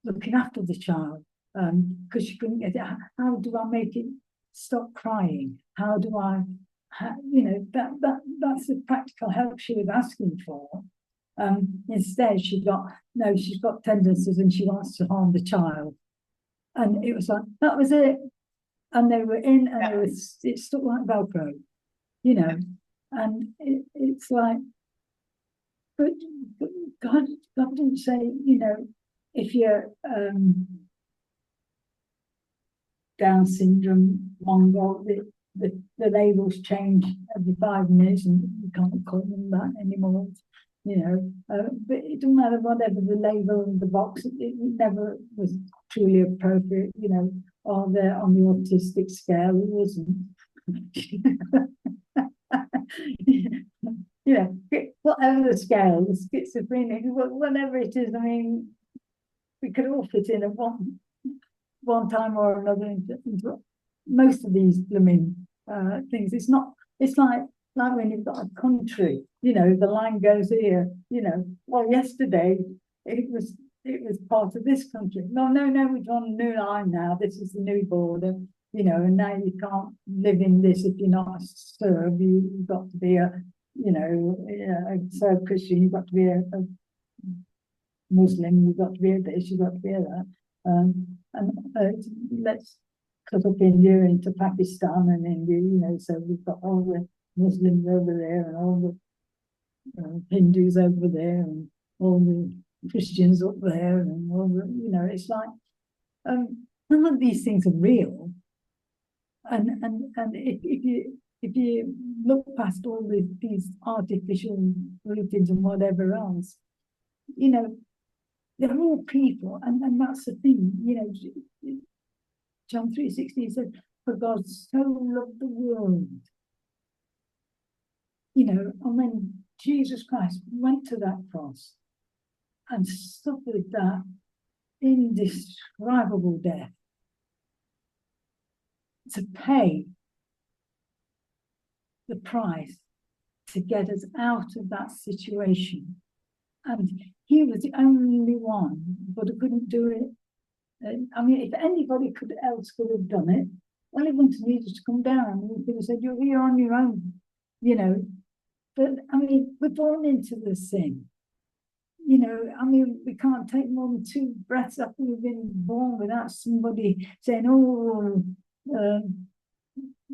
looking after the child, because she couldn't get it. How do I make it stop crying? How do I, you know, that's the practical help she was asking for. Instead, she's got tendencies and she wants to harm the child. And it was like, that was it. And they were in, and it stuck like Velcro, you know. And it's like, but God didn't say, you know, if you're Down syndrome, Mongol, the labels change every 5 minutes, and you can't call them that anymore, you know. But it doesn't matter whatever the label and the box, it never was truly appropriate, you know. Or they're on the autistic scale, it wasn't. You know, whatever the scale, the schizophrenic, whatever it is, I mean, we could all fit in at one time or another into most of these blooming things. It's like when you've got a country, you know, the line goes here, you know, well, yesterday it was part of this country. No, we've drawn a new line now. This is the new border, you know, and now you can't live in this if you're not a Serb. You've got to be a, you know, a Serb Christian, you've got to be a Muslim, you've got to be a this, you've got to be a that. Let's cut up India into Pakistan and India, you know, so we've got all the Muslims over there and all the Hindus over there and all the Christians up there and all the, you know, it's like none of these things are real. And if you look past all these artificial routines and whatever else, you know, they're all people, and that's the thing, you know. John 3:16 said, "For God so loved the world," you know, and when Jesus Christ went to that cross and suffered that indescribable death, to pay the price to get us out of that situation. And he was the only one, but he couldn't do it. I mean, if anybody else could have done it, well, he wouldn't have needed to come down. He could have said, you're on your own, you know. But, I mean, we're born into the sin. You know, I mean, we can't take more than 2 breaths after we've been born without somebody saying, oh,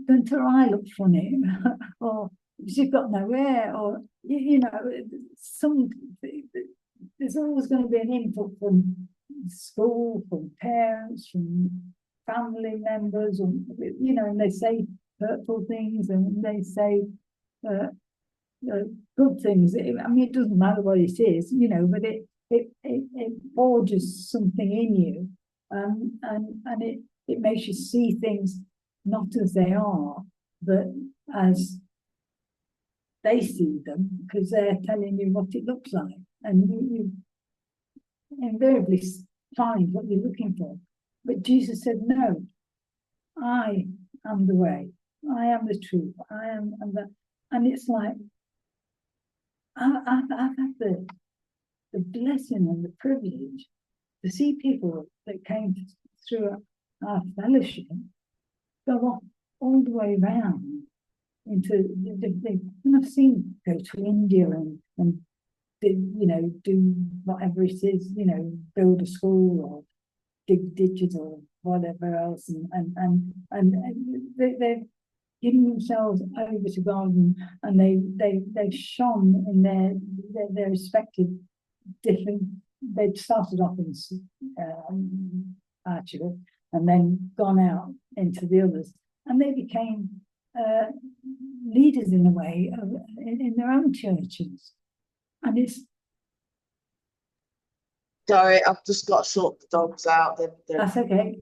don't her eye look funny? Or she's got no hair, or, you know, there's always going to be an input from school, from parents, from family members, and, you know, and they say hurtful things and they say good things. I mean, it doesn't matter what it is, you know, but it forges something in you, and it makes you see things not as they are, but as they see them, because they're telling you what it looks like, and you invariably find what you're looking for. But Jesus said, no, I am the way, I am the truth, I am that. And it's like, I've had the blessing and the privilege to see people that came through our fellowship go off all the way around into and I've seen go to India and do, you know, do whatever it is, you know, build a school or dig ditches or whatever else, and they've given themselves over to God, and they've shone in their respective different. They'd started off in actually, and then gone out into the others, and they became leaders in a way in their own churches. And it's,
sorry, I've just got to sort the dogs out.
That's okay.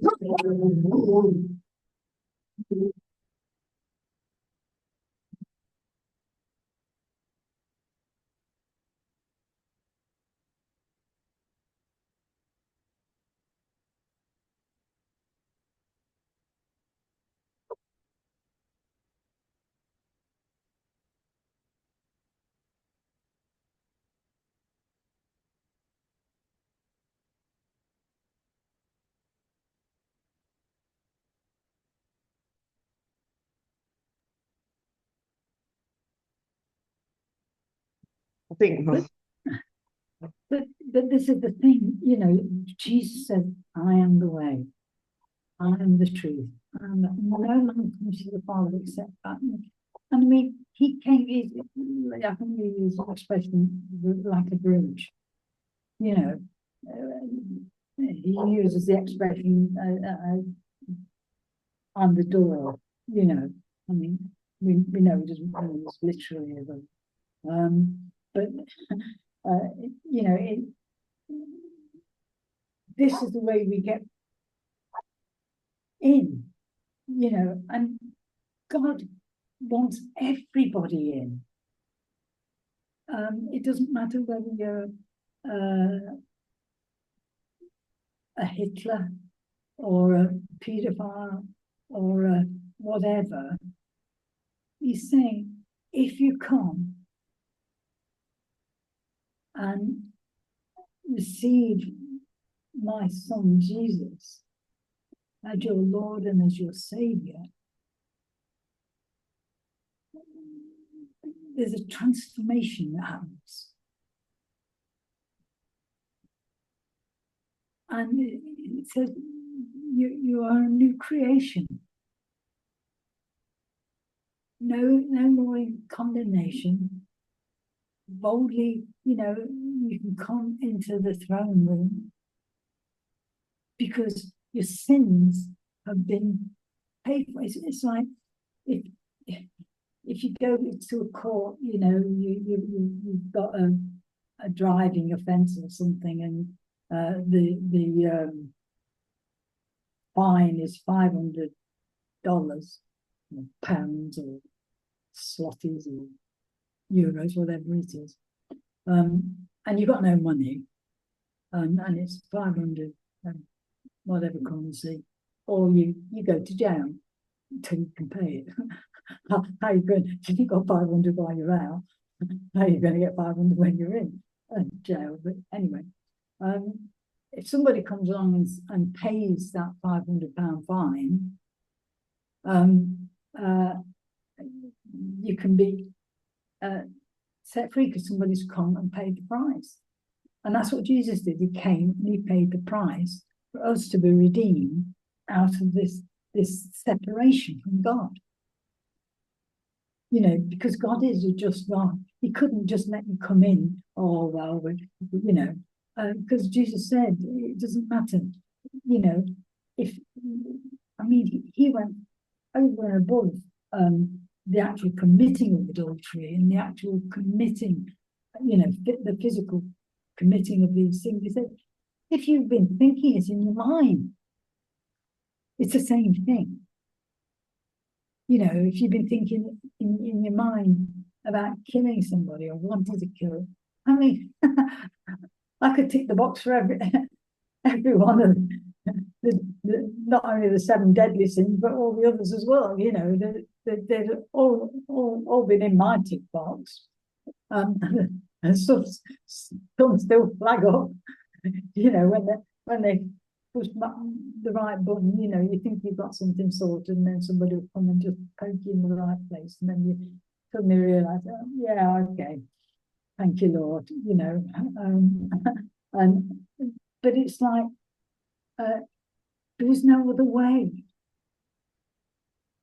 I think.
But this is the thing, you know, Jesus said, I am the way, I am the truth, and no man comes to the Father except that. And I mean, he came, I think we use the expression like a bridge, you know. He uses the expression, I'm the door, you know. I mean, we know he doesn't mean this literally, but you know, this is the way we get in, you know, and God wants everybody in. It doesn't matter whether you're a Hitler or a paedophile or a whatever. He's saying, if you come and receive my son Jesus as your Lord and as your Savior, there's a transformation that happens. And it says you are a new creation. No more in condemnation. Boldly, you know, you can come into the throne room because your sins have been paid for. It's like if you go to a court, you know, you've got a driving offence or something, and the fine is $500, or pounds, or zlotys, or euros, whatever it is, and you've got no money, and it's 500 whatever currency, or you go to jail. until you can pay it. How are you going? If you've got 500 while you're out, how are you going to get 500 when you're in jail? But anyway, if somebody comes along and pays that £500 fine, you can be set free because somebody's come and paid the price. And that's what Jesus did. He came and he paid the price for us to be redeemed out of this separation from God. You know, because God is a just God. He couldn't just let you come in, oh, well, you know, because Jesus said, it doesn't matter, you know, if, I mean, he went over and above the actual committing of adultery and the actual committing, you know, the physical committing of these things. He said, if you've been thinking it in your mind, it's the same thing. You know, if you've been thinking in your mind about killing somebody or wanting to kill, I mean, I could tick the box for every one of not only the 7 deadly sins, but all the others as well. You know, they've all been in my tick box. And some still flag up, you know, when they push the right button, you know, you think you've got something sorted, and then somebody will come and just poke you in the right place, and then you suddenly realise, oh, yeah, okay, thank you, Lord, you know, but it's like there is no other way,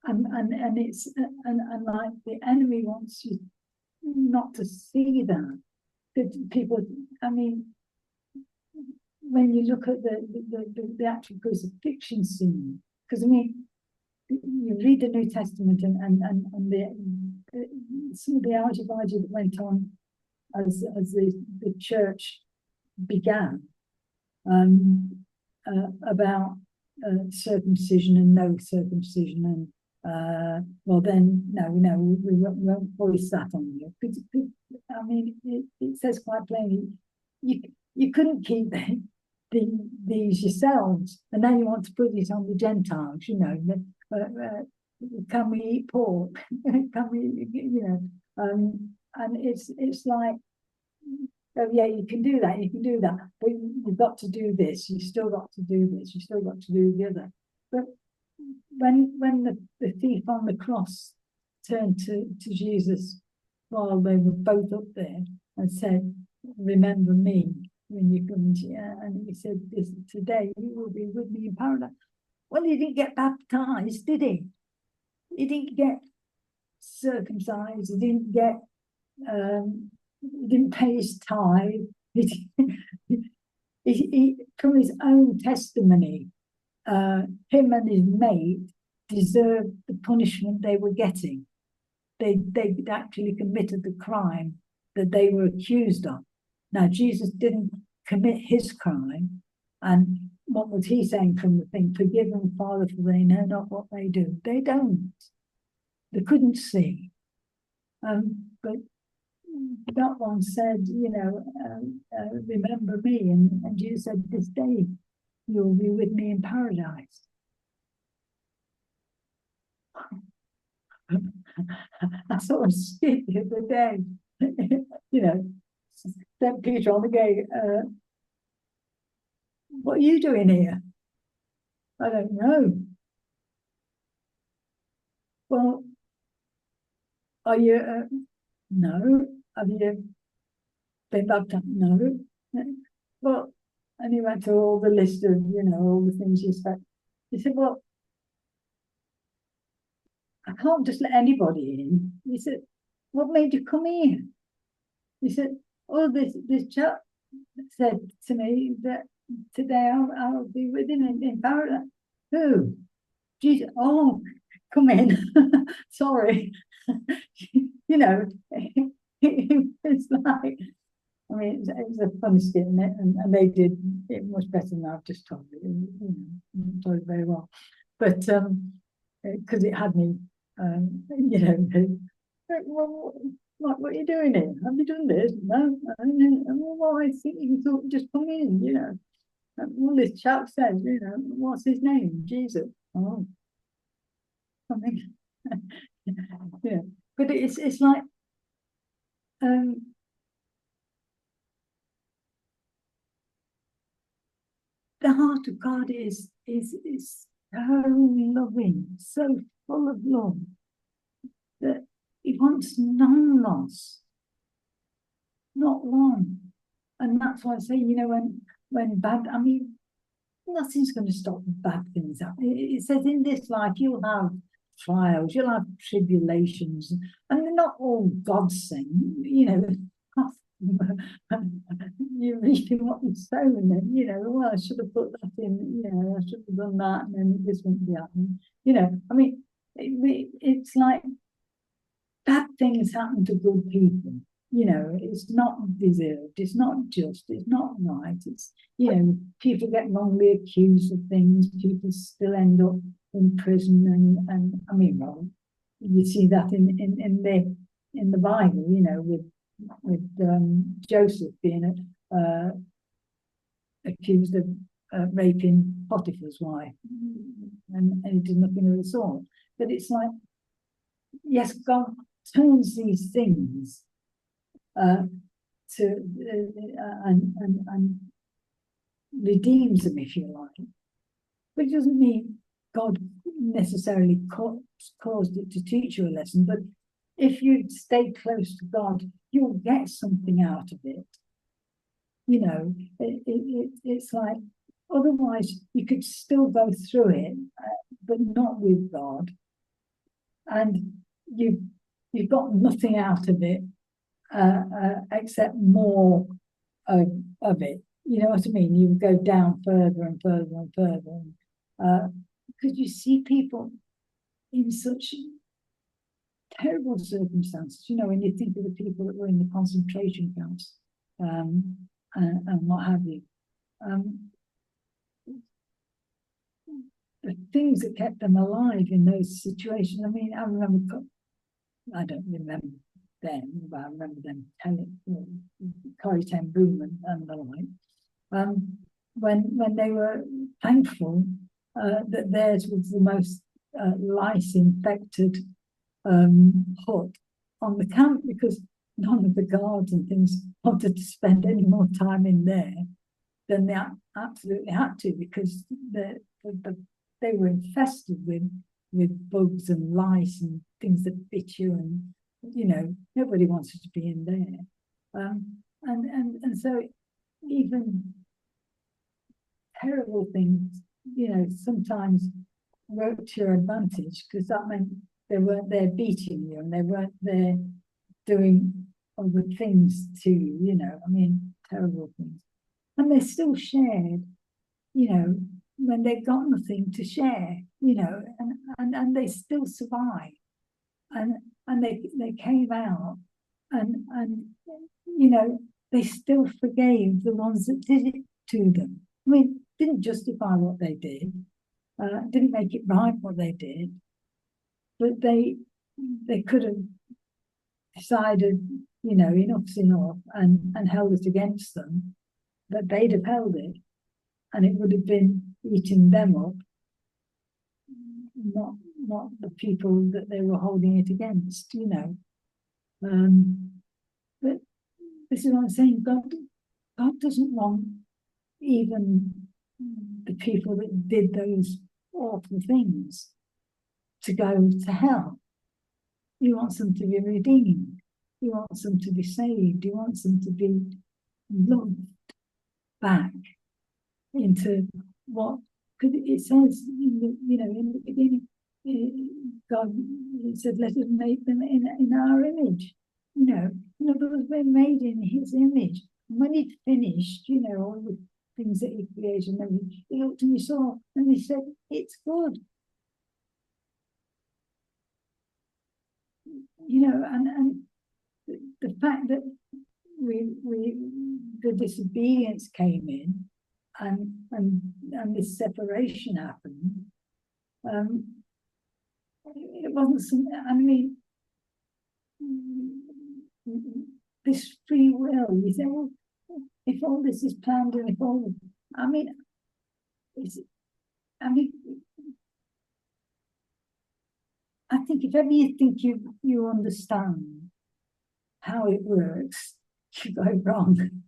and it's and like the enemy wants you not to see that people, I mean, when you look at the actual crucifixion scene, because I mean, you read the New Testament and some of the algebra that went on as the church began, about circumcision and no circumcision, and well then we won't voice that on you. I mean, it says quite plainly, you couldn't keep these yourselves, and then you want to put it on the Gentiles, you know. Can we eat pork? Can we, you know? And it's like, oh yeah, you can do that, but you've got to do this, you've still got to do this, you've still got to do the other. But when the thief on the cross turned to Jesus while they were both up there and said, remember me when you come to, and he said, this today you will be with me in paradise. Well, he didn't get baptized, did he? He didn't get circumcised, he didn't get he didn't pay his tithe. He from his own testimony, him and his mate deserved the punishment they were getting. They actually committed the crime that they were accused of. Now, Jesus didn't commit his crime, and what was he saying from the thing? Forgive them, Father, for they know not what they do. They don't. They couldn't see. But that one said, you know, remember me, and Jesus said, this day you'll be with me in paradise. I sort of see the other day, you know, St. Peter on the gate, what are you doing here? I don't know. Well, are you, no. Have you been baptized? No. Well, and he went through all the list of, you know, all the things you expect. He said, well, I can't just let anybody in. He said, what made you come here? He said, oh, this chap said to me that today I'll be with him in paradise. Who? Jesus. Oh, come in. Sorry. You know, it's like, I mean, it was a funny skit, and they did it much better than I've just told it. You know, told it very well. But because it had me, you know, well, what are you doing here? Have you done this? No. Well, I think you thought just come in, you know. Well, this chap says, you know, what's his name? Jesus. Oh. I mean, yeah, but it's like um, the heart of God is so loving, so full of love that He wants none lost, not one. And that's why I say, when bad, I mean, nothing's going to stop bad things happening. It says in this life you'll have trials, you'll have tribulations, and they're not all God's thing, you're reading what you're sowing, and well, I should have put that in, I should have done that, and then this wouldn't be happening. I mean, it's like bad things happen to good people. It's not deserved, it's not just, it's not right. It's, people get wrongly accused of things, people still end up in prison, and I mean, well, you see that in the Bible, with Joseph being accused of raping Potiphar's wife, and he did nothing of the sort. But it's like, yes, God turns these things to and redeems them, if you like. But it doesn't mean God necessarily caused it to teach you a lesson. But if you stay close to God, you'll get something out of it. It's like, otherwise you could still go through it, but not with God, and you've got nothing out of it except more of it. You know what I mean? You go down further and further and further, because you see people in such terrible circumstances. When you think of the people that were in the concentration camps, and what have you, the things that kept them alive in those situations. I mean, I don't remember them, but I remember them telling Corrie ten Boom and the like. When they were thankful that theirs was the most lice-infected hut on the camp, because none of the guards and things wanted to spend any more time in there than they absolutely had to, because they were infested with bugs and lice and things that bit you, and nobody wanted to be in there. And so even terrible things, sometimes worked to your advantage, because that meant they weren't there beating you, and they weren't there doing other things to you, I mean, terrible things. And they still shared, when they got nothing to share, and they still survived. And they came out, and they still forgave the ones that did it to them. I mean, didn't justify what they did, didn't make it right what they did, but they could have decided, enough's enough, and held it against them, that they'd have held it, and it would have been eating them up, not the people that they were holding it against, But this is what I'm saying. God doesn't want even the people that did those awful things to go to hell. He wants them to be redeemed. He wants them to be saved. He wants them to be loved back into what, because it says in the beginning, God said, "Let us make them in our image." In other words, we're made in His image. And when He'd finished, all the things that He created, and everything, He looked and He saw, and He said, "It's good." And the fact that the disobedience came in, and this separation happened. It wasn't something. I mean, this free will. You say, well, if all this is planned, and if all, I mean, I think if ever you think you understand how it works, you go wrong.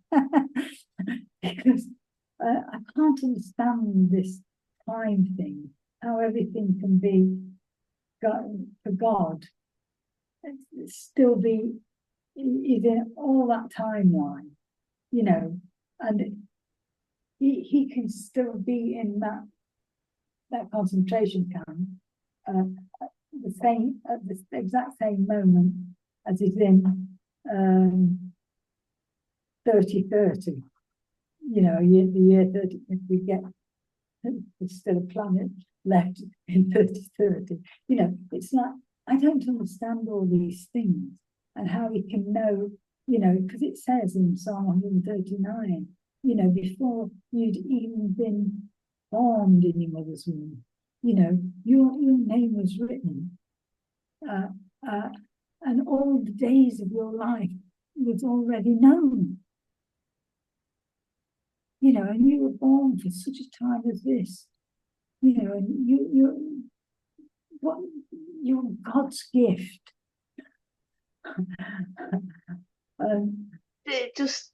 Because I can't understand this time thing, how everything can be for God, still be within all that timeline, you know, and he can still be in that concentration camp the same at the exact same moment as he's in 3030. You know, the year 30, if we get, there's still a planet left in 3030. You know, it's like, I don't understand all these things and how he can know, you know, because it says in Psalm 139, you know, before you'd even been formed in your mother's womb, you know, your name was written, uh, uh, and all the days of your life was already known. You know, and you were born for such a time as this, you know, and you're God's gift.
It just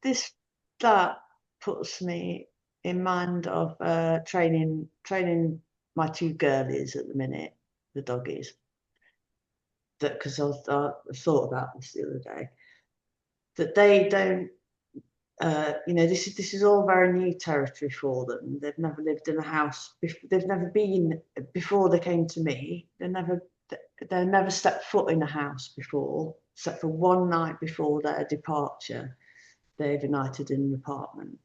that puts me in mind of training my two girlies at the minute, the doggies. That because I thought about this the other day, that they don't. You know, this is all very new territory for them. They've never lived in a house. They've never been before they came to me. They never stepped foot in a house before, except for one night before their departure. They overnighted in an apartment.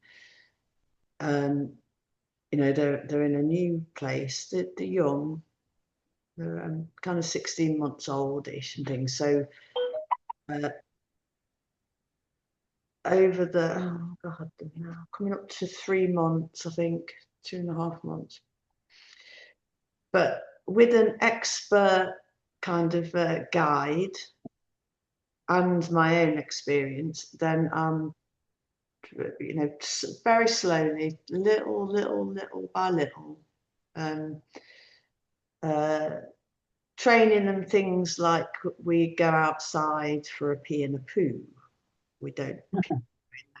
You know, they're in a new place. They're young. They're kind of 16 months oldish and things. So over the God, now coming up to 3 months, I think 2.5 months. But with an expert kind of guide and my own experience, then you know, very slowly, little by little, training them things like we go outside for a pee and a poo. We don't pee in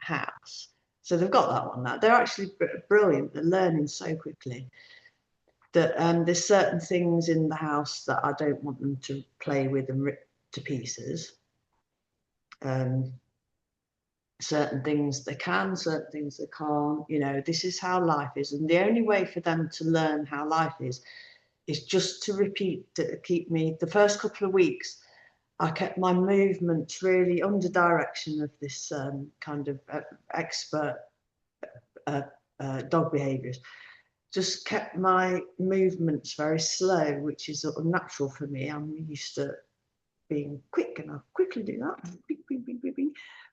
the house. So they've got that one now. They're actually brilliant. They're learning so quickly that there's certain things in the house that I don't want them to play with and rip to pieces. Certain things they can, certain things they can't. You know, this is how life is. And the only way for them to learn how life is just to repeat, to keep me, the first couple of weeks, I kept my movements really under direction of this kind of expert dog behaviours. Just kept my movements very slow, which is sort of natural for me. I'm used to being quick and I'll quickly do that.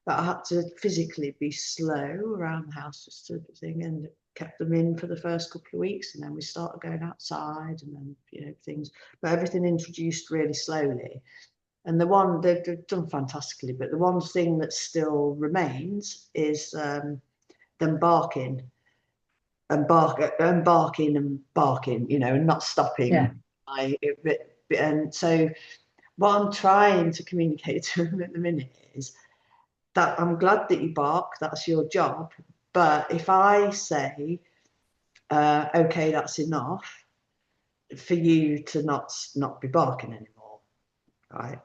But I had to physically be slow around the house, just sort of thing, and kept them in for the first couple of weeks. And then we started going outside and then, you know, things, but everything introduced really slowly. And the one they've done fantastically, but the one thing that still remains is them barking and barking and barking, you know, and not stopping.
Yeah.
And so what I'm trying to communicate to them at the minute is that I'm glad that you bark, that's your job. But if I say, okay, that's enough, for you to not be barking anymore, right?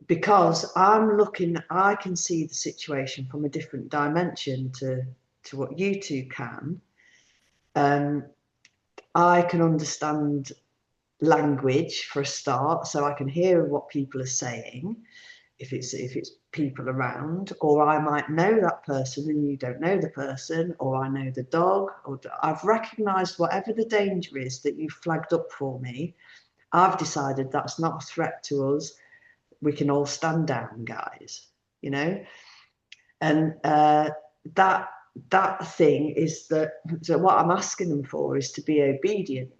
Because I can see the situation from a different dimension to what you two can. I can understand language for a start, so I can hear what people are saying if it's people around, or I might know that person and you don't know the person, or I know the dog, or I've recognized whatever the danger is that you flagged up for me. I've decided that's not a threat to us. We can all stand down, guys, you know. And that thing is that, so what I'm asking them for is to be obedient,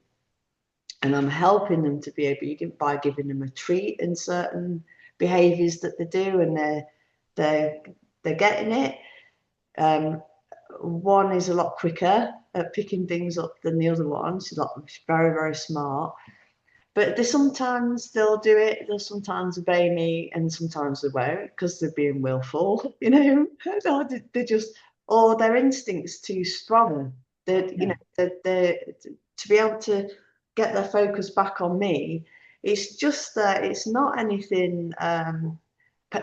and I'm helping them to be obedient by giving them a treat in certain behaviors that they do, and they're getting it. One is a lot quicker at picking things up than the other one. She's very, very smart. But they sometimes they'll do it, they'll sometimes obey me, and sometimes they won't because they're being willful, you know. Or they just, or their instinct's too strong. They, you
Yeah,
know, they to be able to get their focus back on me. It's just that it's not anything.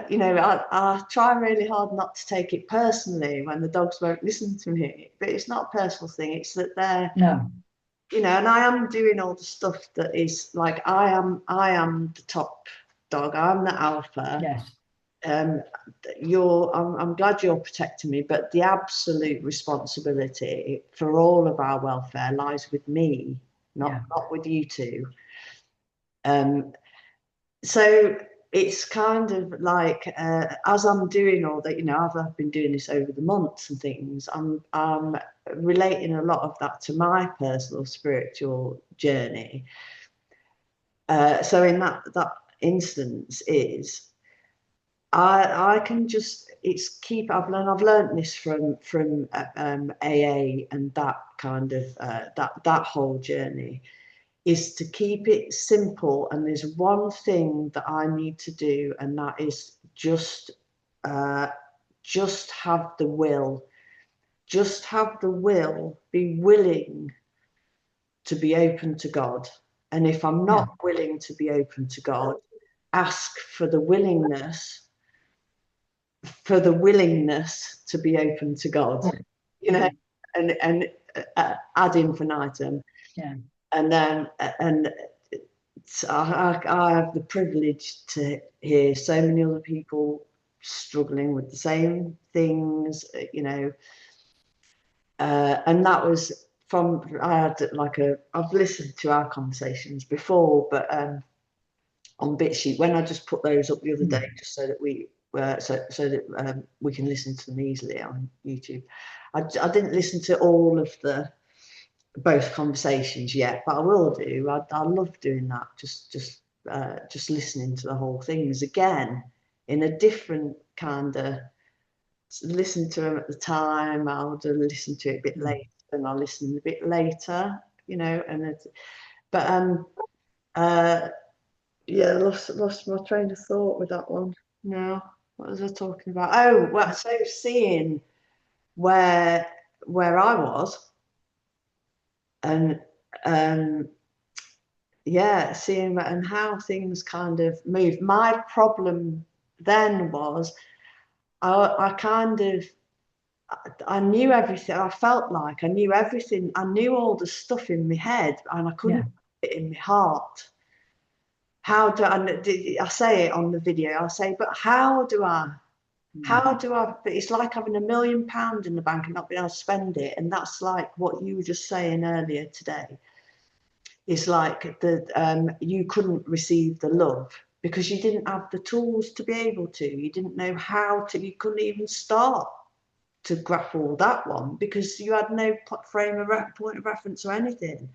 You know, I try really hard not to take it personally when the dogs won't listen to me. But it's not a personal thing. It's that they're,
no,
you know, and I am doing all the stuff that is like I am the top dog. I'm the alpha.
yes,
Um, I'm glad you're protecting me, but the absolute responsibility for all of our welfare lies with me,
yeah,
not with you two. Um, so it's kind of like as I'm doing all that, you know, I've been doing this over the months and things. I'm relating a lot of that to my personal spiritual journey. So in that instance is I can just it's keep I've learned this from AA and that kind of that whole journey is to keep it simple. And there's one thing that I need to do, and that is uh, just have the will. Just have the will, be willing to be open to God. And if I'm
yeah,
not willing to be open to God, ask for the willingness to be open to God,
yeah,
you know,
yeah,
and ad infinitum.
yeah,
And then and so I have the privilege to hear so many other people struggling with the same things, you know, and that was from I had like I've listened to our conversations before, but on BitSheet when I just put those up the other day,
mm,
just so that we can listen to them easily on YouTube. I didn't listen to all of the both conversations yet, but I will do. I love doing that. Just listening to the whole things again in a different kind of listen to them at the time. I'll listen to it a bit
mm.
later, and I'll listen a bit later, you know. But uh, yeah, lost my train of thought with that one. No, what was I talking about? Oh, well, so seeing where where I was and um yeah, seeing that and how things kind of moved. My problem then was I kind of I knew everything. I felt like I knew everything. I knew all the stuff in my head, and I couldn't
Yeah,
put it in my heart. How do I say it on the video? I say, but how do I?
mm,
How do I? But it's like having £1 million in the bank and not being able to spend it, and that's like what you were just saying earlier today. Is like the you couldn't receive the love because you didn't have the tools to be able to. You didn't know how to. You couldn't even start to grapple that one because you had no point of reference or anything.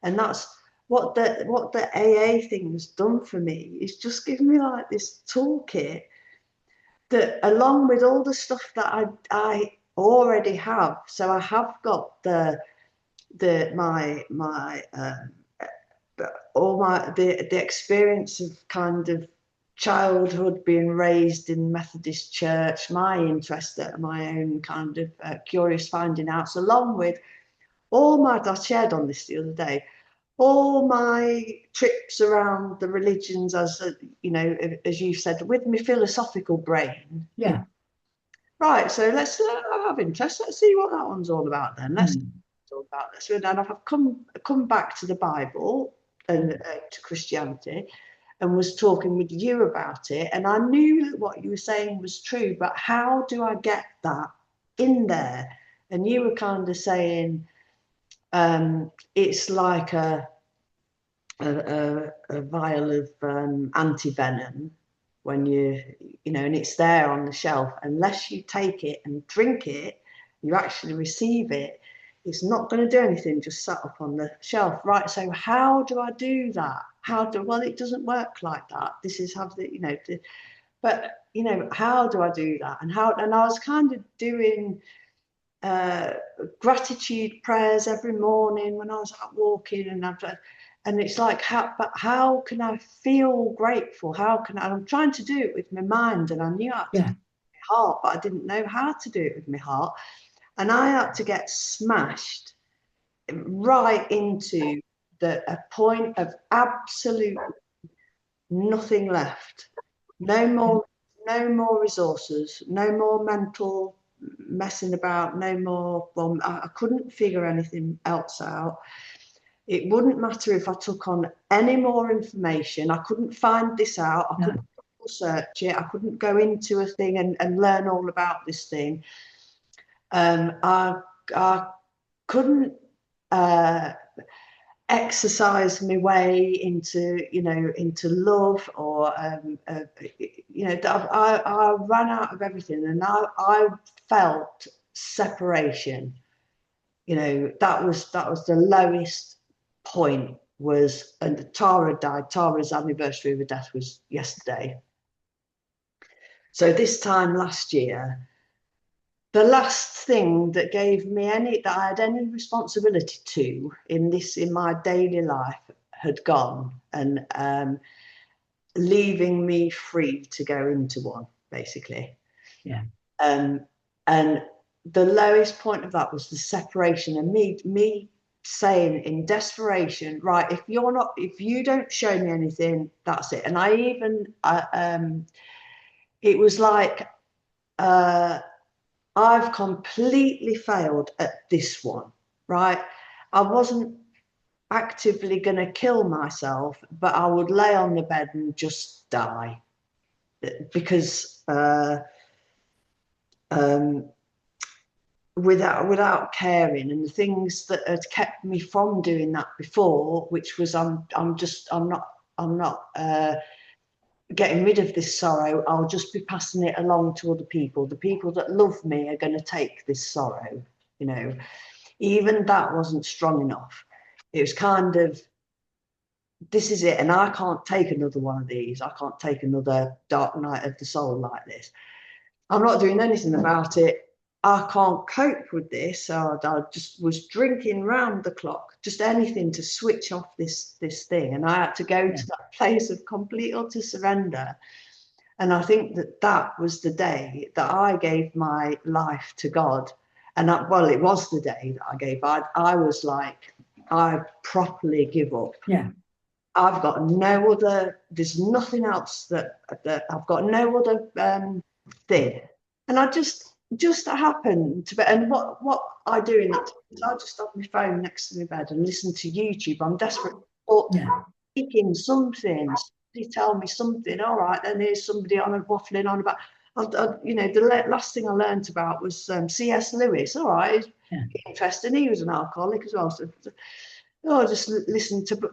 And that's what the AA thing's done for me. Is just given me like this toolkit that, along with all the stuff that I already have. So I have got the my all the experience of kind of childhood being raised in Methodist church, my interest at my own kind of curious finding outs, along with all my, I shared on this the other day, all my trips around the religions as, you know, as you said, with my philosophical brain, you know,
yeah,
right, so let's have interest, let's see what that one's all about then. Let's
mm,
talk about this. And I've come back to the Bible and to Christianity and was talking with you about it. And I knew that what you were saying was true, but how do I get that in there? And you were kind of saying it's like a vial of anti-venom when you know, and it's there on the shelf. Unless you take it and drink it, you actually receive it. It's not going to do anything just sat up on the shelf, right? So how do I do that? Well, it doesn't work like that. This is how the, you know, but you know, how do I do that? And I was kind of doing uh, gratitude prayers every morning when I was out walking, And it's like, how can I feel grateful? How can I? I'm trying to do it with my mind, and I knew how to do it with my heart, but I didn't know how to do it with my heart. And I had to get smashed right into a point of absolute nothing left. No more resources, no more mental messing about, no more. Well, I couldn't figure anything else out. It wouldn't matter if I took on any more information. I couldn't find this out. I couldn't search it. I couldn't go into a thing and learn all about this thing. I couldn't exercise my way into love, or I ran out of everything, and I felt separation. That was the lowest point. And Tara died. Tara's anniversary of her death was yesterday. So this time last year, the last thing that I had any responsibility to in my daily life had gone, and leaving me free to go into one, basically.
Yeah.
And the lowest point of that was the separation, and me saying in desperation, right, if you don't show me anything, that's it. And it was like, I've completely failed at this one, right? I wasn't actively going to kill myself, but I would lay on the bed and just die, because without caring, and the things that had kept me from doing that before, which was I'm not getting rid of this sorrow. I'll just be passing it along to other people. The people that love me are going to take this sorrow. Even that wasn't strong enough. It was kind of, this is it, and I can't take another one of these. I can't take another dark night of the soul like this. I'm not doing anything about it. I can't cope with this. So I just was drinking round the clock, just anything to switch off this thing. And I had to go to that place of complete utter surrender. And I think that was the day that I gave my life to God. And it was the day that I gave. I was like, I properly give up.
Yeah.
I've got no other, there's nothing else that I've got no other thing. And I just happened to be, and what I do in that time is I just have my phone next to my bed and listen to YouTube. I'm desperate for speaking something, somebody tell me something. All right, then here's somebody on and waffling on about, the last thing I learned about was C.S. Lewis. All right, interesting. He was an alcoholic as well. So, just listen to,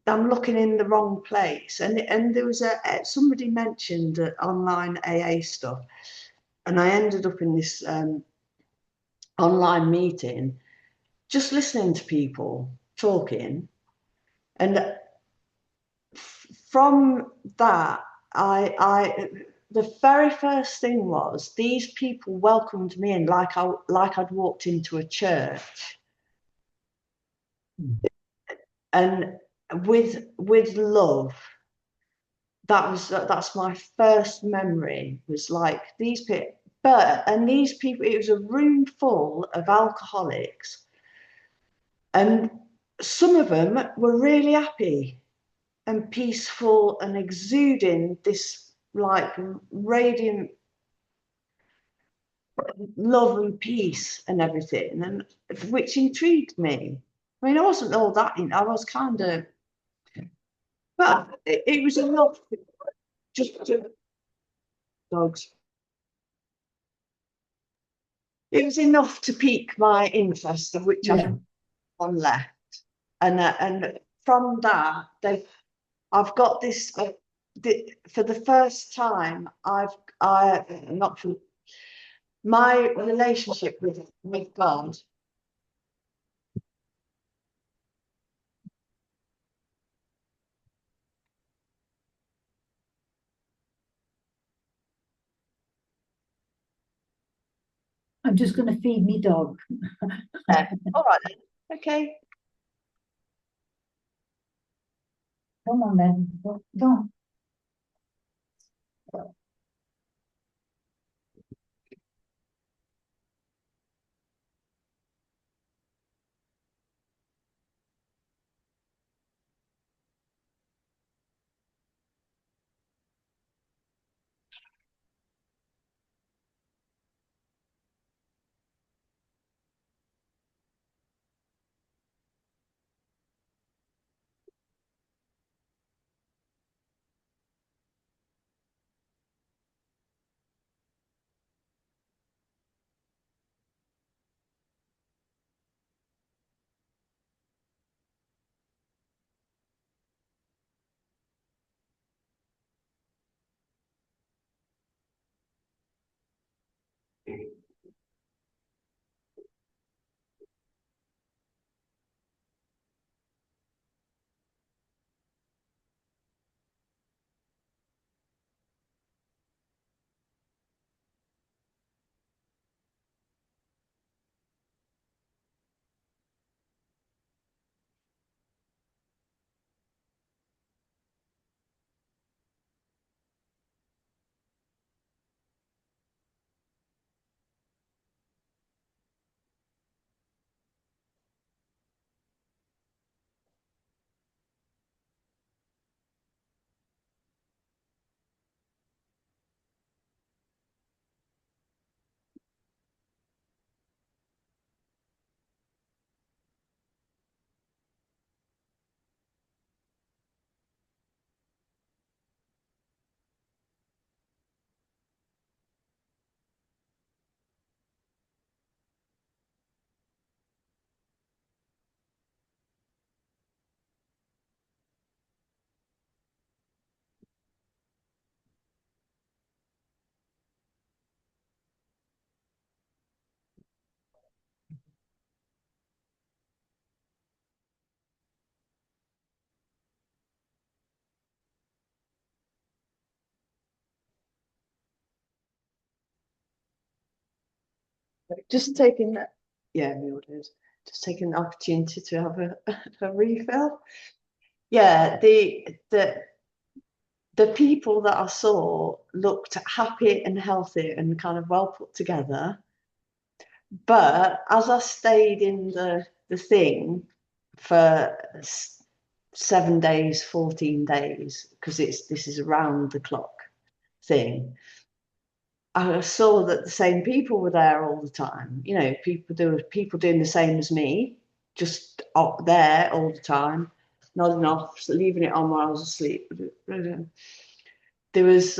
I'm looking in the wrong place. And there was somebody mentioned online AA stuff, and I ended up in this online meeting, just listening to people talking, and from that, the very first thing was these people welcomed me in like I'd walked into a church, and with love. That's my first memory, was like these people. These people, it was a room full of alcoholics, and some of them were really happy and peaceful and exuding this like radiant love and peace and everything, and which intrigued me. I mean, I wasn't all that I was kind of, but it was enough just to dogs. It was enough to pique my interest, of which I've one left, and from that, I've got this. For the first time, not for my relationship with God.
I'm just going to feed me dog.
All right then. Okay.
Come on then. Go on.
Just taking that, yeah, we all did. Just taking the opportunity to have a refill. Yeah, the people that I saw looked happy and healthy and kind of well put together. But as I stayed in the thing for 7 days, 14 days, because this is around the clock thing, I saw that the same people were there all the time. You know, there were people doing the same as me, just up there all the time, nodding off, leaving it on while I was asleep. There was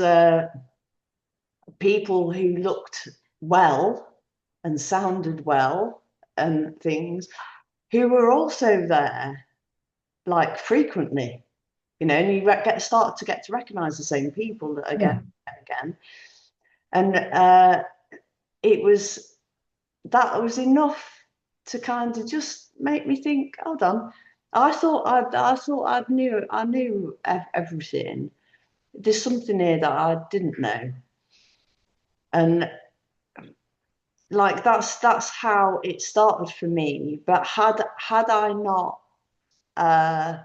people who looked well and sounded well and things who were also there like frequently, you know, and you start to get to recognize the same people
Yeah.
again and again. And it was that was enough to kind of just make me think, hold on, I knew everything. There's something here that I didn't know, and like that's how it started for me. But had I not uh,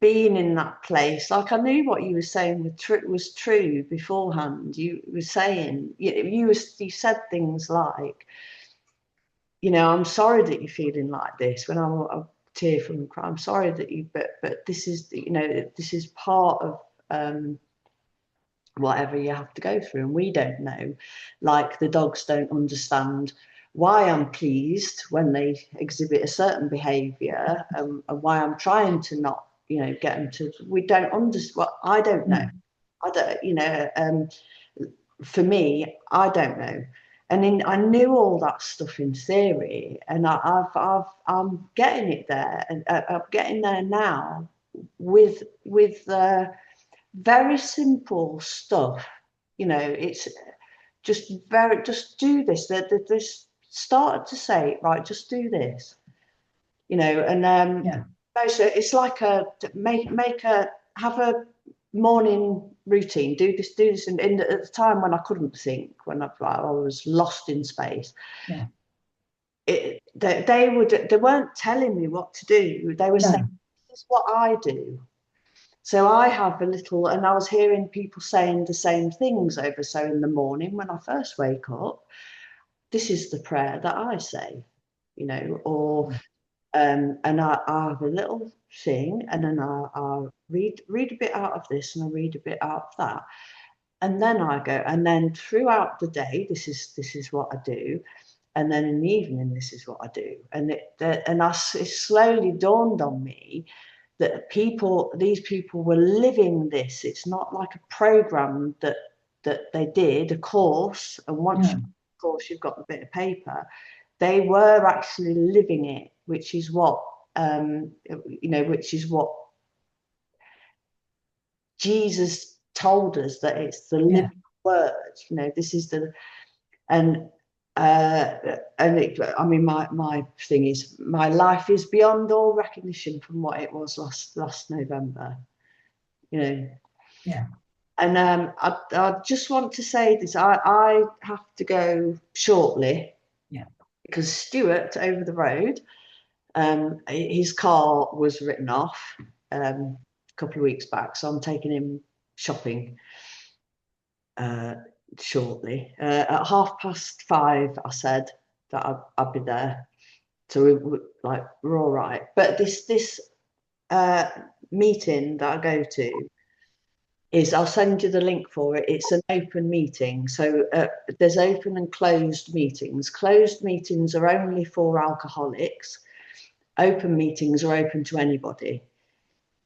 been in that place, like I knew what you were saying was true beforehand. You were saying you said things like, you know, I'm sorry that you're feeling like this. When I'm tearful and cry, I'm sorry that but this is, you know, this is part of whatever you have to go through, and we don't know. Like the dogs don't understand why I'm pleased when they exhibit a certain behaviour, and why I'm trying to not, you know, get them to. We don't understand. Well, I don't know.
No.
I don't, you know. For me, I don't know. I knew all that stuff in theory, and I'm getting it there, and I'm getting there now with very simple stuff. You know, it's just do this. This started to say, right, just do this. You know, and
Yeah.
so it's like a make a have a morning routine. Do this, and at the time when I couldn't think, when I was lost in space.
Yeah.
They weren't telling me what to do. They were saying
No.
is what I do. So I have a little, and I was hearing people saying the same things over. So in the morning when I first wake up, this is the prayer that I say, or and I have a little thing, and then I read a bit out of this, and I read a bit out of that, and then I go, and then throughout the day, this is what I do, and then in the evening, this is what I do, and it slowly dawned on me that these people were living this. It's not like a program that they did, a course, and once
Yeah,
you of course you've got the bit of paper. They were actually living it, which is what which is what Jesus told us, that it's the
yeah,
living word. This is the and uh and I mean, my thing is, my life is beyond all recognition from what it was last November. You know,
yeah,
and I just want to say this. I have to go shortly
yeah,
because Stuart over the road, his car was written off a couple of weeks back, so I'm taking him shopping uh, shortly. At 5:30, I said that I'd be there, so we're all right. But this uh, meeting that I go to is, I'll send you the link for it. It's an open meeting, so there's open and closed meetings. Closed meetings are only for alcoholics. Open meetings are open to anybody.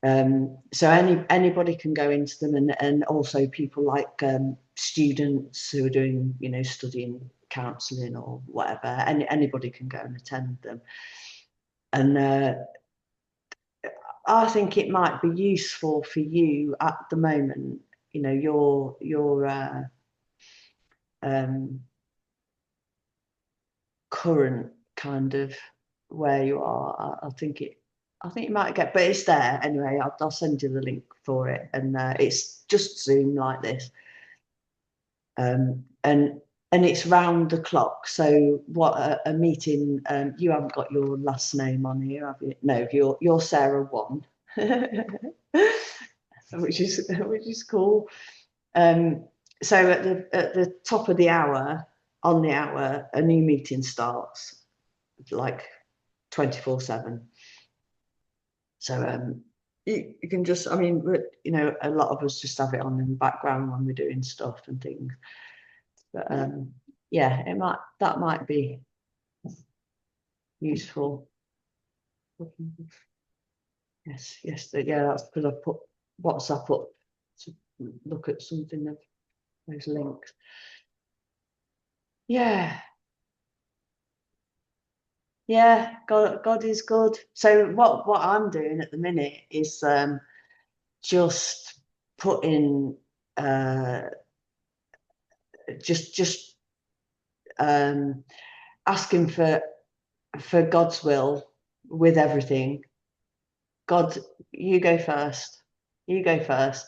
So anybody can go into them, and also people like students who are doing, studying counselling or whatever. Anybody can go and attend them. And I think it might be useful for you at the moment. Your um, current kind of where you are. I think you might get, but it's there anyway. I'll send you the link for it, and it's just Zoom like this, and it's round the clock. So what a meeting. You haven't got your last name on here, have you? No, you're Sarah 1, which is cool. Um, so at the top of the hour, on the hour, a new meeting starts, like 24/7. So you can just, I mean, a lot of us just have it on in the background when we're doing stuff and things. But yeah, that might be useful. Yes, yeah. That's because I put WhatsApp up to look at something of those links. Yeah, yeah. God is good. So what I'm doing at the minute is just putting uh, just um, asking for God's will with everything. God, you go first. You go first.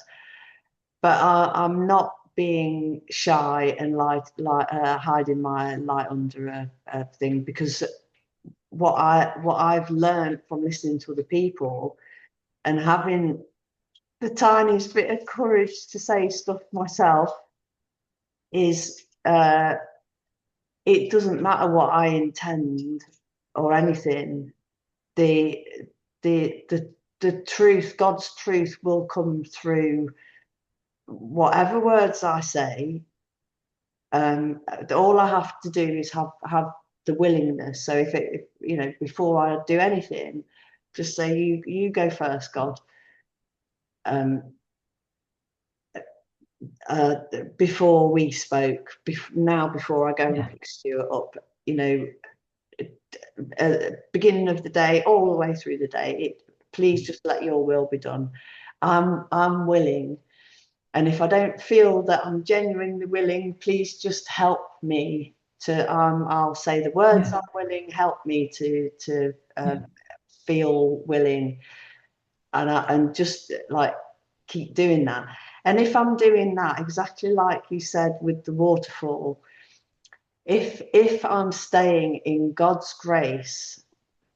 But I'm not being shy and hiding my light under a thing, because what I've learned from listening to other people and having the tiniest bit of courage to say stuff myself is it doesn't matter what I intend or anything. The the the the truth, God's truth, will come through whatever words I say. All I have to do is have the willingness. So if before I do anything, just say, you go first, God. Um, uh, Before we spoke, now before I go and
yeah,
pick Stuart up, you know, beginning of the day, all the way through the day, please just let your will be done. I'm willing, and if I don't feel that I'm genuinely willing, please just help me to. I'll say the words,
yeah,
I'm willing. Help me to
yeah,
feel willing, and just like keep doing that. And if I'm doing that exactly like you said with the waterfall, if I'm staying in God's grace,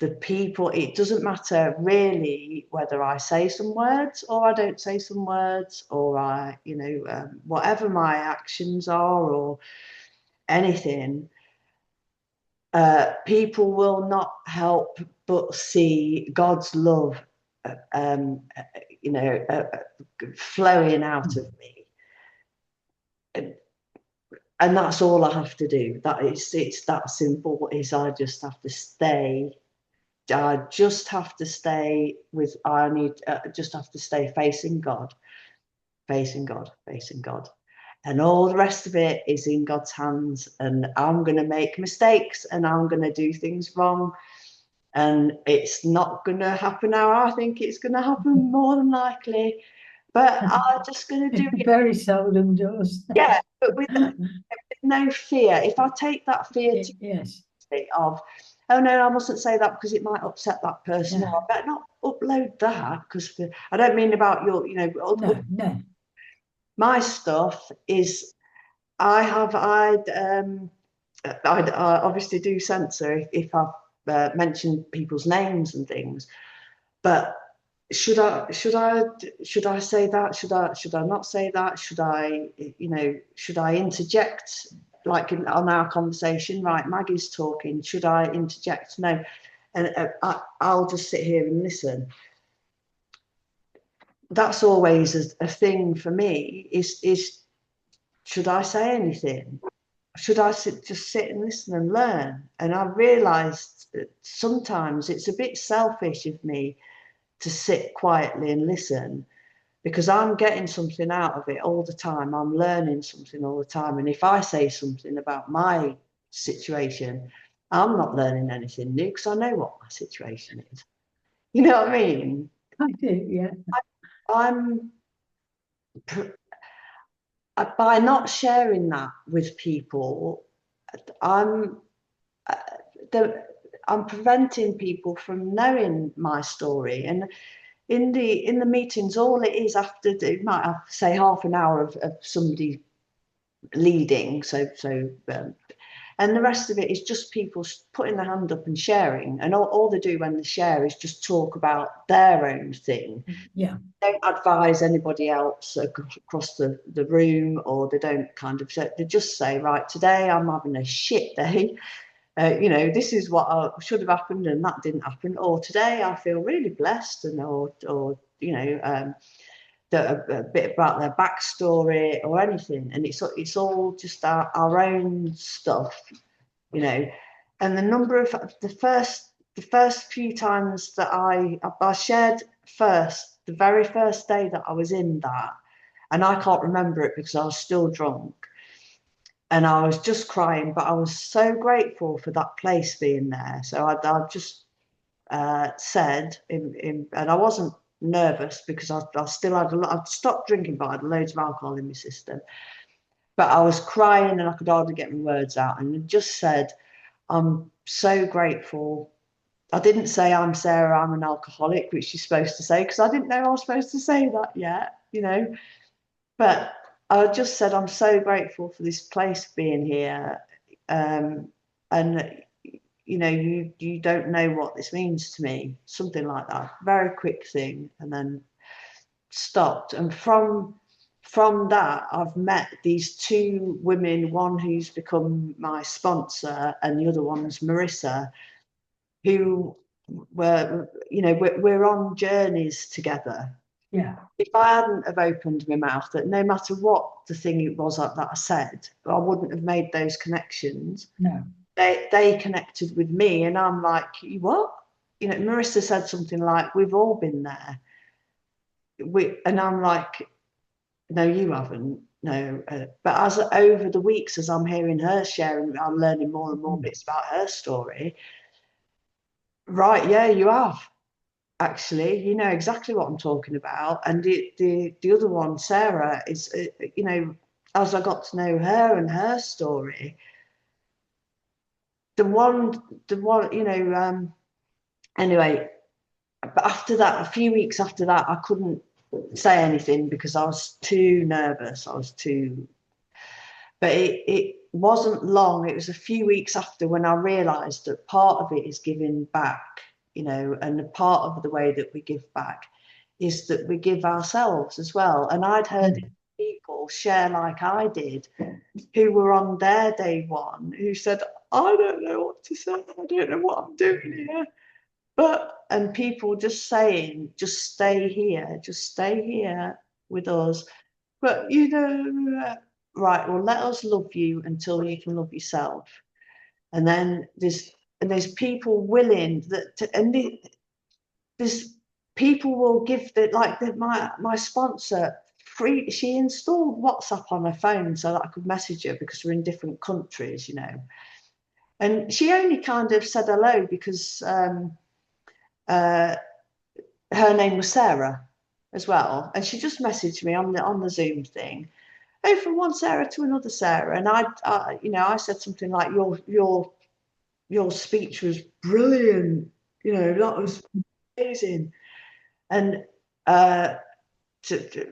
the people, it doesn't matter really whether I say some words or I don't say some words, or I, whatever my actions are or anything, people will not help but see God's love, um, flowing out of me. And that's all I have to do. It's that simple. Is I just have to stay. I just have to stay with. I need. Just have to stay facing God, facing God, facing God, and all the rest of it is in God's hands. And I'm going to make mistakes, and I'm going to do things wrong, and it's not going to happen how I think it's going to happen, more than likely. But I'm just going to do
It
it.
very seldom does.
Yeah, but with no fear. If I take that fear to
Yes.
of, oh no, I mustn't say that because it might upset that person,
Yeah.
or I better not upload that because I don't mean about your,
No, no.
my stuff is, I obviously do censor if I've mentioned people's names and things, but should I say that? Should I not say that? Should I interject, like on our conversation? Right, Maggie's talking. Should I interject? No, and I'll just sit here and listen. That's always a thing for me. Is should I say anything? Should I just sit and listen and learn? And I realised that sometimes it's a bit selfish of me to sit quietly and listen, because I'm getting something out of it all the time. I'm learning something all the time. And if I say something about my situation, I'm not learning anything new because I know what my situation is. You know what I mean?
I do, yeah.
I'm by not sharing that with people, I'm uh, I'm preventing people from knowing my story. And in the meetings, all it is, after you might have say half an hour of somebody leading, and the rest of it is just people putting their hand up and sharing, and all they do when they share is just talk about their own thing.
Yeah.
They don't advise anybody else across the room, or they don't they just say, right, today I'm having a shit day. This is what should have happened and that didn't happen. Or today I feel really blessed, and or a bit about their backstory or anything. And it's all just our own stuff, you know. And the first few times that I shared first, the very first day that I was in that, and I can't remember it because I was still drunk. And I was just crying, but I was so grateful for that place being there. So I just said, and I wasn't nervous because I still had I'd stopped drinking, but I had loads of alcohol in my system. But I was crying and I could hardly get my words out. And I just said, I'm so grateful. I didn't say I'm Sarah, I'm an alcoholic, which you're supposed to say, because I didn't know I was supposed to say that yet. But I just said, I'm so grateful for this place being here. And you don't know what this means to me. Something like that. Very quick thing, and then stopped. And from that, I've met these two women, one who's become my sponsor, and the other one's Marissa, who we're on journeys together.
Yeah.
If I hadn't have opened my mouth, that no matter what the thing it was that I said, I wouldn't have made those connections.
No.
They connected with me, and I'm like, what? Marissa said something like, we've all been there. And I'm like, no, you haven't. No. But as over the weeks, as I'm hearing her sharing, I'm learning more and more bits about her story. Right, yeah, you have. Actually, you know exactly what I'm talking about. And the other one, Sarah, is as I got to know her and her story, the one anyway. But after that, a few weeks after that, I couldn't say anything because I was too nervous. But it wasn't long. It was a few weeks after when I realised that part of it is giving back. you know, and a part of the way that we give back is that we give ourselves as well. And I'd heard people share like I did, who were on their day one, who said, I don't know what to say, I don't know what I'm doing here. But, and people just saying, just stay here with us. But, you know, right, well, let us love you until you can love yourself. And then there's people willing that, there's people will give the, like the, my sponsor free, she installed WhatsApp on her phone so that I could message her because we're in different countries, you know. And she only kind of said hello because uh, her name was Sarah as well, and she just messaged me on the Zoom thing. Oh, from one Sarah to another Sarah, and you know, I said something like your speech was brilliant, you know, that was amazing, and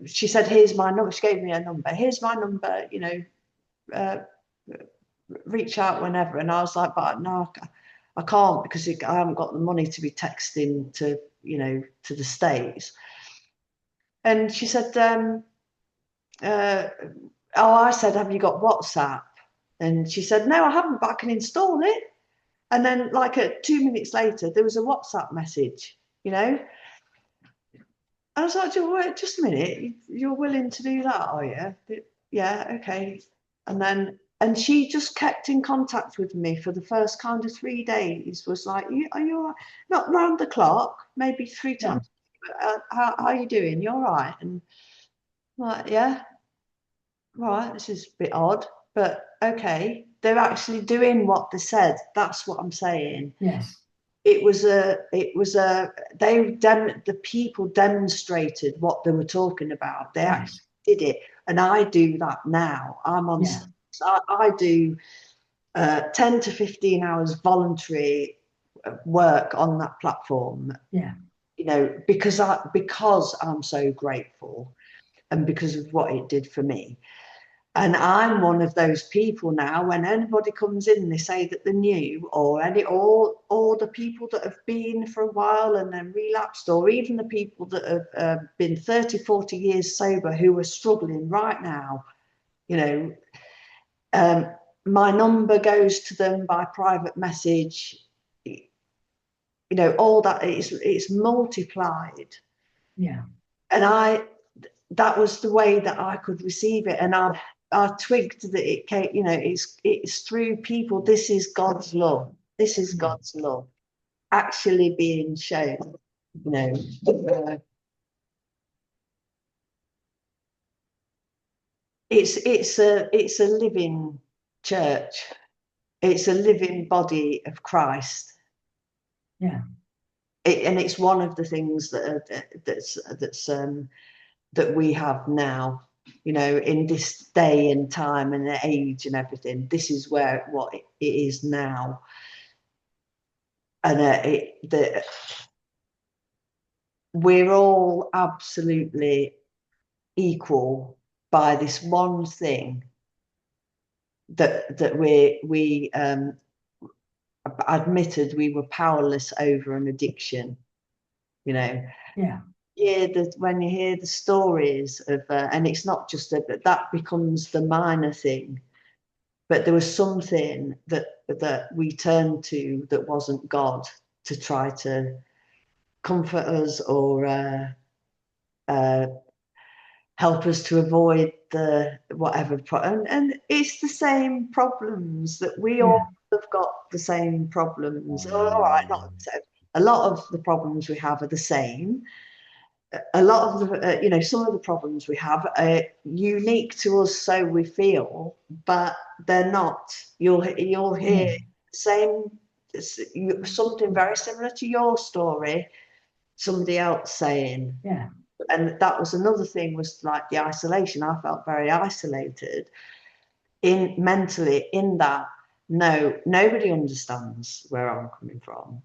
she said, here's my number. She gave me her number. Here's my number, you know, uh, reach out whenever. And I was like, but no, I can't because I haven't got the money to be texting to, you know, to the States. And she said, uh, oh, I said, have you got WhatsApp? And she said, no, I haven't, but I can install it. And then, like, 2 minutes later, there was a WhatsApp message, you know. I was like, wait, just a minute, you're willing to do that, are you? Yeah, okay. And then, and she just kept in contact with me for the first kind of 3 days, was like, are you all right? Not round the clock, maybe three
Yeah,
times. How are you doing? You're all right? And I'm like, yeah, right, this is a bit odd, but okay. They're actually doing what they said. That's what I'm saying.
yes,
The people demonstrated what they were talking about. They actually
yes,
did it, and I do that now. I'm on.
yeah,
I do 10 to 15 hours voluntary work on that platform.
yeah,
You know, because I'm so grateful, and because of what it did for me. And I'm one of those people now, when anybody comes in, they say that they're new, or the people that have been for a while and then relapsed, or even the people that have been 30, 40 years sober who are struggling right now, you know, my number goes to them by private message, you know, all that, it's multiplied.
yeah,
And that was the way that I could receive it. And I twigged that it came, you know, it's through people. This is God's love. This is
yeah,
God's love actually being shown, you know. It's a living church. It's a living body of Christ.
yeah,
And it's one of the things that we have now, you know, in this day and time and age and everything. This is what it is now. And we're all absolutely equal by this one thing, that we admitted we were powerless over an addiction, you know.
yeah,
When you hear the stories of and it's not just that becomes the minor thing, but there was something that we turned to that wasn't God, to try to comfort us, or uh, help us to avoid the whatever. And it's the same problems that we
yeah,
all have got, the same problems. All right, not a lot of the problems we have are the same. A lot of the, you know, some of the problems we have are unique to us, so we feel, but they're not. You'll hear
yeah,
same, something very similar to your story, somebody else saying.
yeah,
And that was another thing, was like the isolation. I felt very isolated in mentally, in that nobody understands where I'm coming from.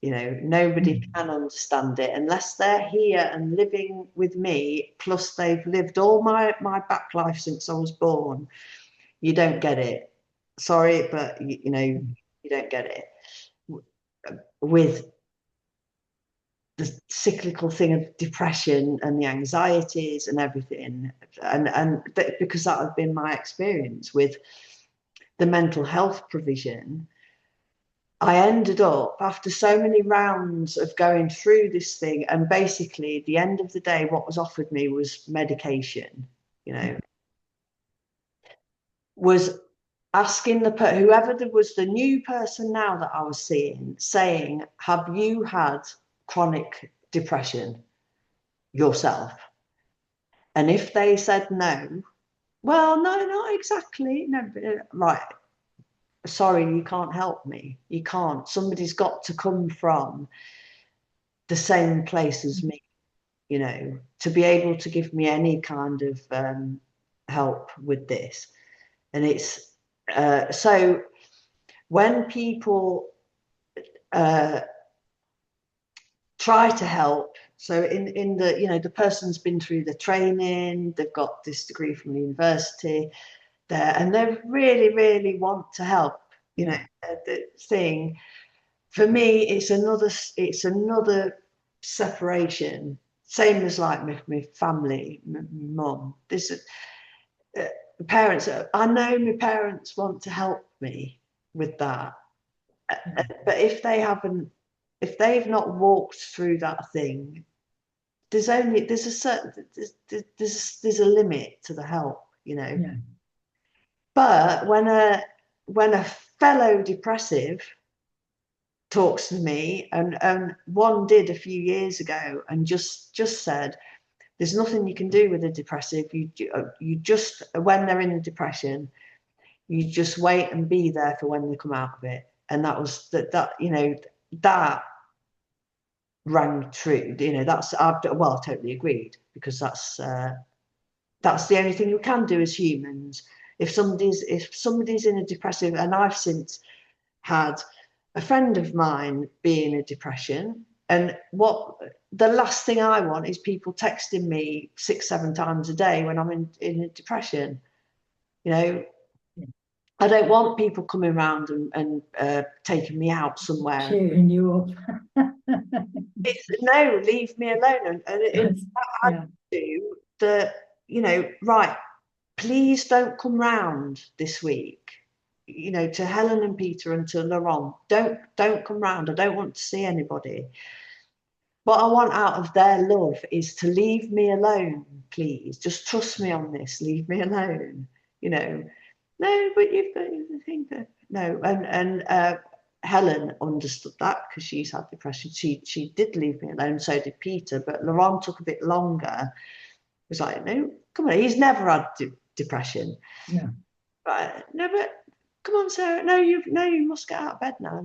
You know, nobody
mm,
can understand it unless they're here and living with me, plus they've lived all my back life since I was born. You don't get it. Sorry, but you know,
mm,
you don't get it with the cyclical thing of depression and the anxieties and everything, and because that had been my experience with the mental health provision, I ended up, after so many rounds of going through this thing, and basically at the end of the day, what was offered me was medication, you know, was asking whoever there was, the new person now that I was seeing, saying, have you had chronic depression yourself? And if they said no, well, no, not exactly. No, right. Sorry, you can't help me. You can't. Somebody's got to come from the same place as me, you know, to be able to give me any kind of help with this. And it's so when people try to help, so in the, you know, the person's been through the training, they've got this degree from the university there, and they really, really want to help, you know, the thing. For me, it's another separation, same as like my family, my mum. This parents. I know my parents want to help me with that, but if they've not walked through that thing, there's a certain there's a limit to the help, you know.
Yeah.
But when a fellow depressive talks to me, and one did a few years ago, and just said, there's nothing you can do with a depressive. You just, when they're in a depression, you just wait and be there for when they come out of it. And that was that you know, that rang true. You know, that's I totally agreed, because that's the only thing we can do as humans. If somebody's in a depressive, and I've since had a friend of mine be in a depression, and what the last thing I want is people texting me 6-7 times a day when I'm in a depression. You know, I don't want people coming around and taking me out somewhere.
Cheering you up.
It's no, leave me alone. And I
Yeah.
do the, you know, right, please don't come round this week, you know, to Helen and Peter and to Laurent. Don't come round. I don't want to see anybody. What I want out of their love is to leave me alone, please. Just trust me on this. Leave me alone. You know, no, but you think that no, and Helen understood that because she's had depression. She did leave me alone. So did Peter, but Laurent took a bit longer. He was like, no, come on, he's never had depression.
Yeah.
Right, no, but come on, Sarah. No, you must get out of bed now.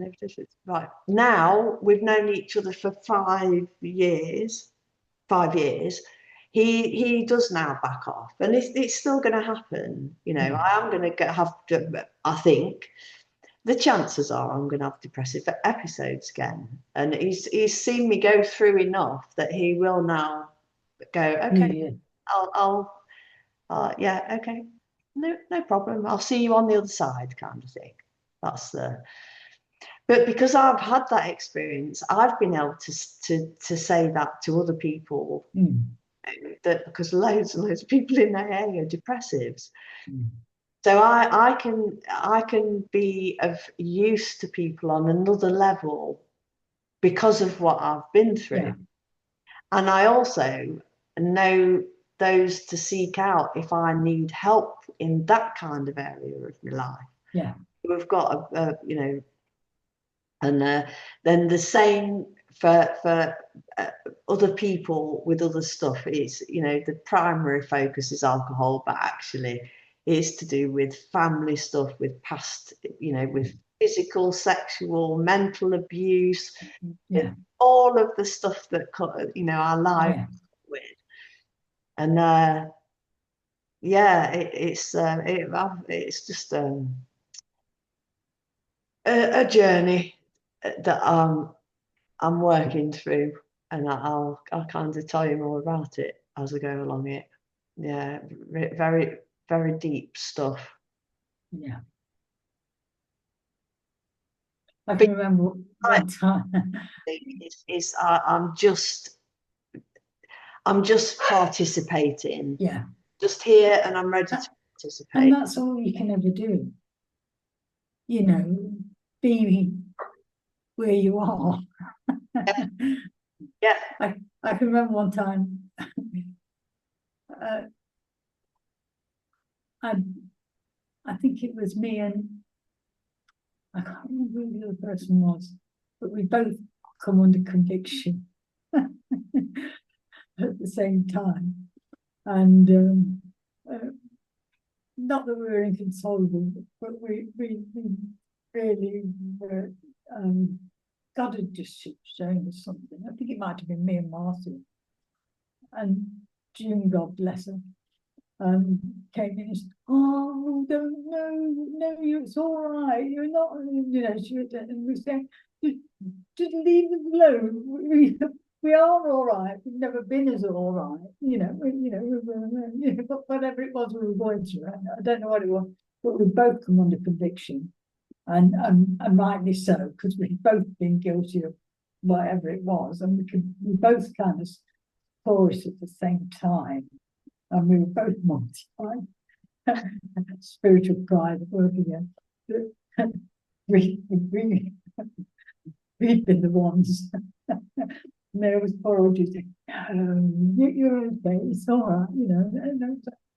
Right now, we've known each other for 5 years. 5 years. He does now back off, and it's still going to happen. You know, I am going to have. I think the chances are I'm going to have depressive episodes again, and he's seen me go through enough that he will now go. Okay,
Yeah.
I'll yeah, okay, no problem. I'll see you on the other side, kind of thing. That's the. But because I've had that experience, I've been able to say that to other people, that because loads and loads of people in AA are depressives. So I can be of use to people on another level because of what I've been through.
Yeah.
And I also know those to seek out if I need help in that kind of area of my life.
Yeah.
We've got you know, and then the same for other people with other stuff. It's, you know, the primary focus is alcohol, but actually it's to do with family stuff, with past, you know, with physical, sexual, mental abuse,
Yeah.
all of the stuff that, you know, our lives with. And yeah, it's just a journey that I'm working through, and I'll kind of tell you more about it as I go along it. Yeah, very, very deep stuff.
Yeah. I
But
can remember one time.
I'm just participating,
Yeah,
just here, and I'm ready to
and
participate.
that's all you can ever do. You know, be where you are.
Yeah,
I can remember one time. uh, I I think it was me and I can't remember who the other person was, but we both come under conviction at the same time. And uh, not that we were inconsolable, but we really were. God had just shown us something. I think it might have been me and Marcy. And June, God bless her, came in and said, "Oh, don't no, it's all right. You're not, you know." And we said, just leave us alone. We are all right. We've never been as all right, but whatever it was we were going through. I don't know what it was, but we both come under conviction, and rightly so, because we've both been guilty of whatever it was, and we both kind of saw it at the same time, and we were both mortified. Spiritual pride at work again. We, we've been the ones. And they always borrowed you think, you're okay, it's all right,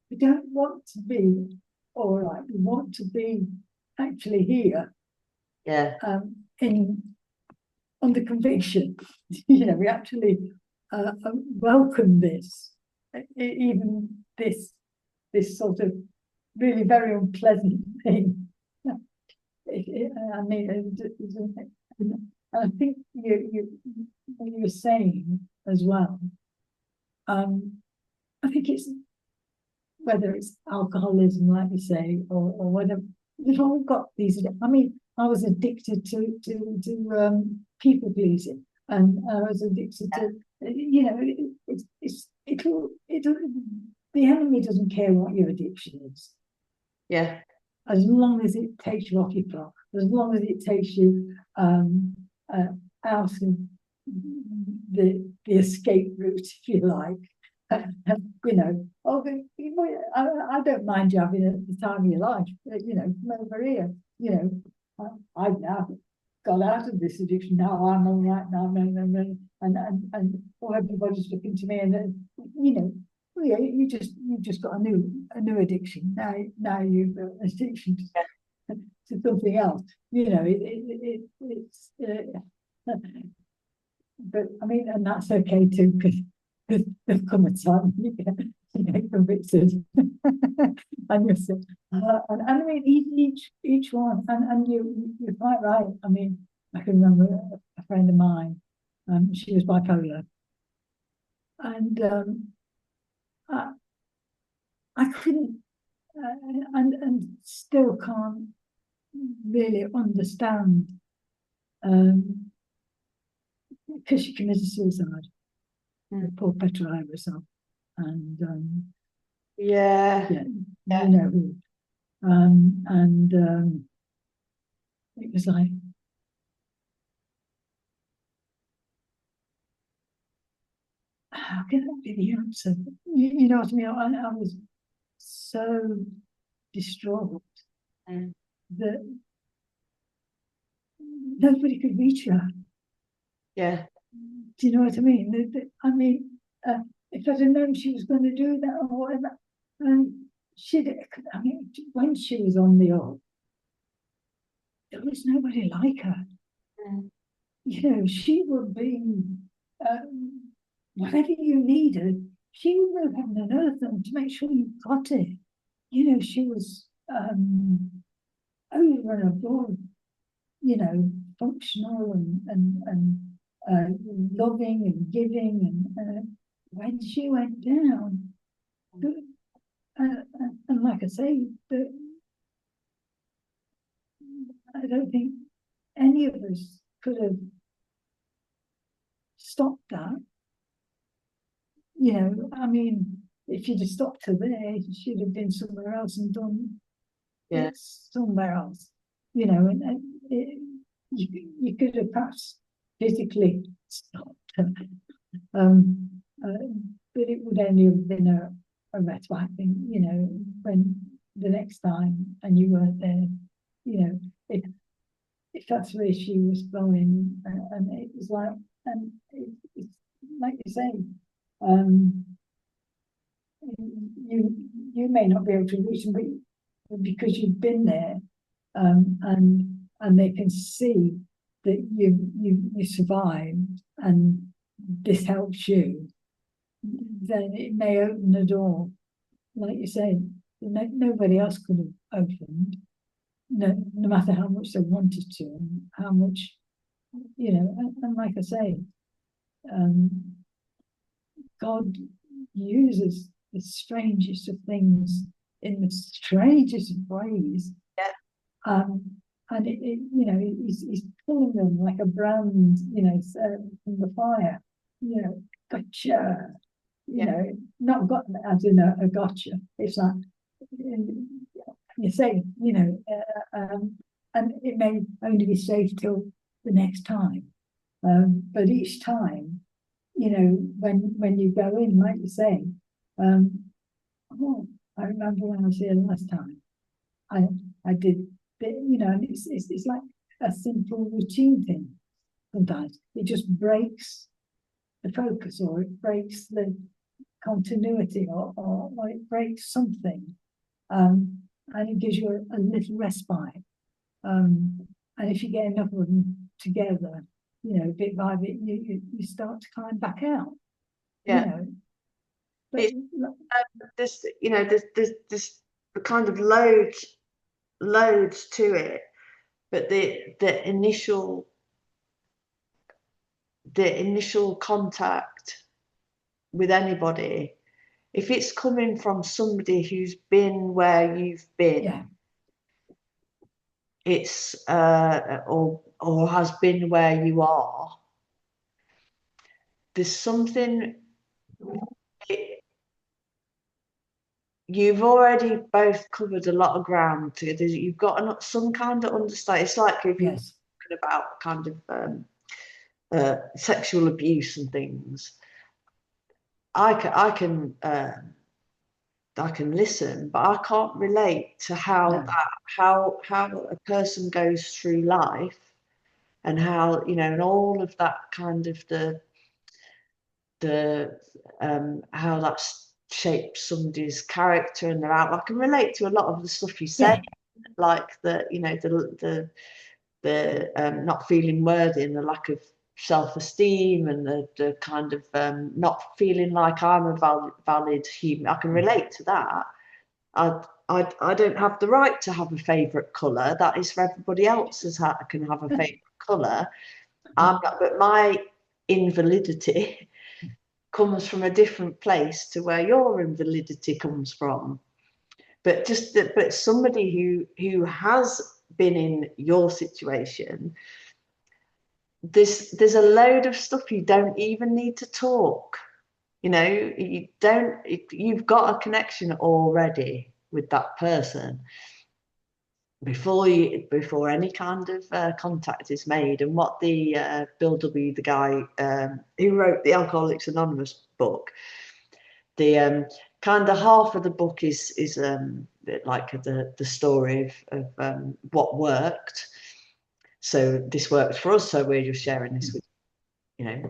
we don't want to be all right. We want to be actually here,
yeah,
in under conviction. We actually welcome this, even this sort of really very unpleasant thing. I mean, I think what you were saying as well. I think it's whether it's alcoholism, like you say, or whether we've all got these. I mean, I was addicted to people pleasing, and I was addicted to, it'll the enemy doesn't care what your addiction is,
yeah,
as long as it takes you off your path, as long as it takes you out of the escape route, if you like. I don't mind you having the time of your life, from over here. I've now got out of this addiction. Now I'm all right now, and everybody's looking to me, and yeah, you just got a new addiction. Now you've got an addiction to something else. It's but I mean, and that's okay too, because there'll come a time you get convicted, and you say, and I mean, each one, and you're quite right. I mean, I can remember a friend of mine, she was bipolar, and I, I couldn't, and still can't really understand, because she committed suicide. Poor Petra herself, and
yeah,
you know who, and it was like, how can that be the answer? You know what I mean? I was so distraught that nobody could reach her.
yeah,
Do you know what I mean? I mean, if I'd have known she was going to do that or whatever, she'd. I mean, when she was on the odd, there was nobody like her. She would be, whatever you needed, she would go heaven and earth to make sure you got it. She was over and above, functional and loving and giving. And when she went down, and like I say, I don't think any of us could have stopped that. I mean, if you'd have stopped her there, she'd have been somewhere else and done it somewhere else. And you could have perhaps physically stopped her, um, but it would only have been a respite thing, when the next time and you weren't there, if that's where she was going, and it was like, and it's like you say, um, you may not be able to reach them, but because you've been there, and they can see that you survived, and this helps you, then it may open the door, like you say, nobody else could have opened, no matter how much they wanted to, and how much, and like I say, um, God uses the strangest of things in the strangest of ways.
Yeah.
And he's pulling them like a brand, from the fire, gotcha, not got as in a gotcha. It's like, you say, and it may only be safe till the next time. But each time, when you go in, like you say, oh, I remember when I was here last time, I did, and it's like a simple routine thing. Sometimes it just breaks the focus, or it breaks the continuity, or it breaks something, and it gives you a little respite. And if you get enough of them together, bit by bit, you start to climb back out.
Yeah.
But
It's there's the kind of loads to it, but the initial contact with anybody, if it's coming from somebody who's been where you've been,
yeah,
it's or has been where you are, there's something, you've already both covered a lot of ground together. You've got some kind of understanding. It's like if you're
yes,
talking about kind of sexual abuse and things. I can listen, but I can't relate to how
no,
how a person goes through life, and how, and all of that kind of the how that shapes somebody's character and their outlook. I can relate to a lot of the stuff you say,
yeah,
like the not feeling worthy, and the lack of self-esteem, and the kind of not feeling like I'm a valid human. I can relate to that. I don't have the right to have a favourite colour. That is for everybody else can have a favourite colour. But my invalidity comes from a different place to where your invalidity comes from. But but somebody who has been in your situation, there's a load of stuff you don't even need to talk. You've got a connection already with that person before any kind of contact is made. And what the Bill W., the guy who wrote the Alcoholics Anonymous book, the kind of half of the book is like the story of what worked. So this worked for us, so we're just sharing this with,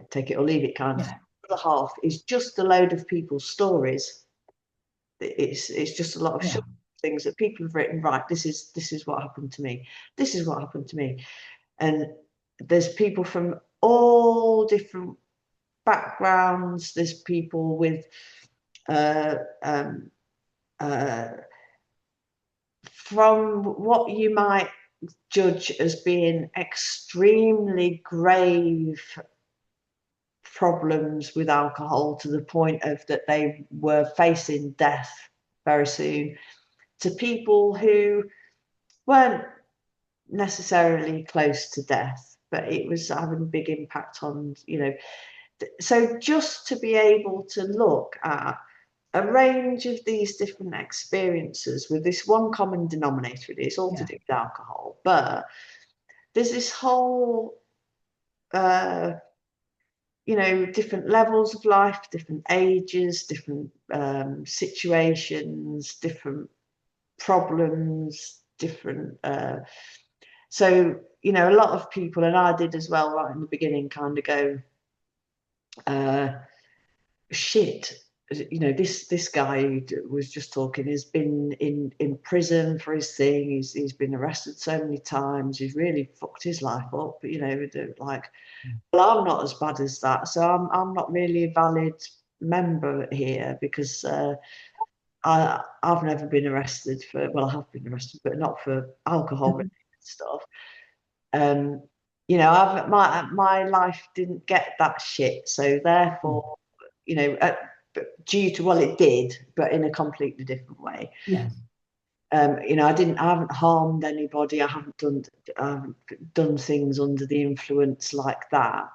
take it or leave it kind of.
yeah,
The other half is just a load of people's stories. It's just a lot of
yeah,
things that people have written. Right, this is what happened to me. This is what happened to me. And there's people from all different backgrounds. There's people with uh, um, uh, from what you might judge as being extremely grave problems with alcohol, to the point of that they were facing death very soon, to people who weren't necessarily close to death, but it was having a big impact on, so just to be able to look at a range of these different experiences with this one common denominator, it's all to
yeah,
do with alcohol, but there's this whole, different levels of life, different ages, different situations, different problems, different. So, a lot of people, and I did as well, right in the beginning, kind of go, shit. This guy who was just talking has been in prison for his thing. He's been arrested so many times. He's really fucked his life up. Like, well, I'm not as bad as that, so I'm not really a valid member here because I've never been arrested for. Well, I have been arrested, but not for alcohol stuff. My life didn't get that shit, so therefore, due to, well, it did, but in a completely different way.
Yes.
I haven't harmed anybody. I haven't done things under the influence like that.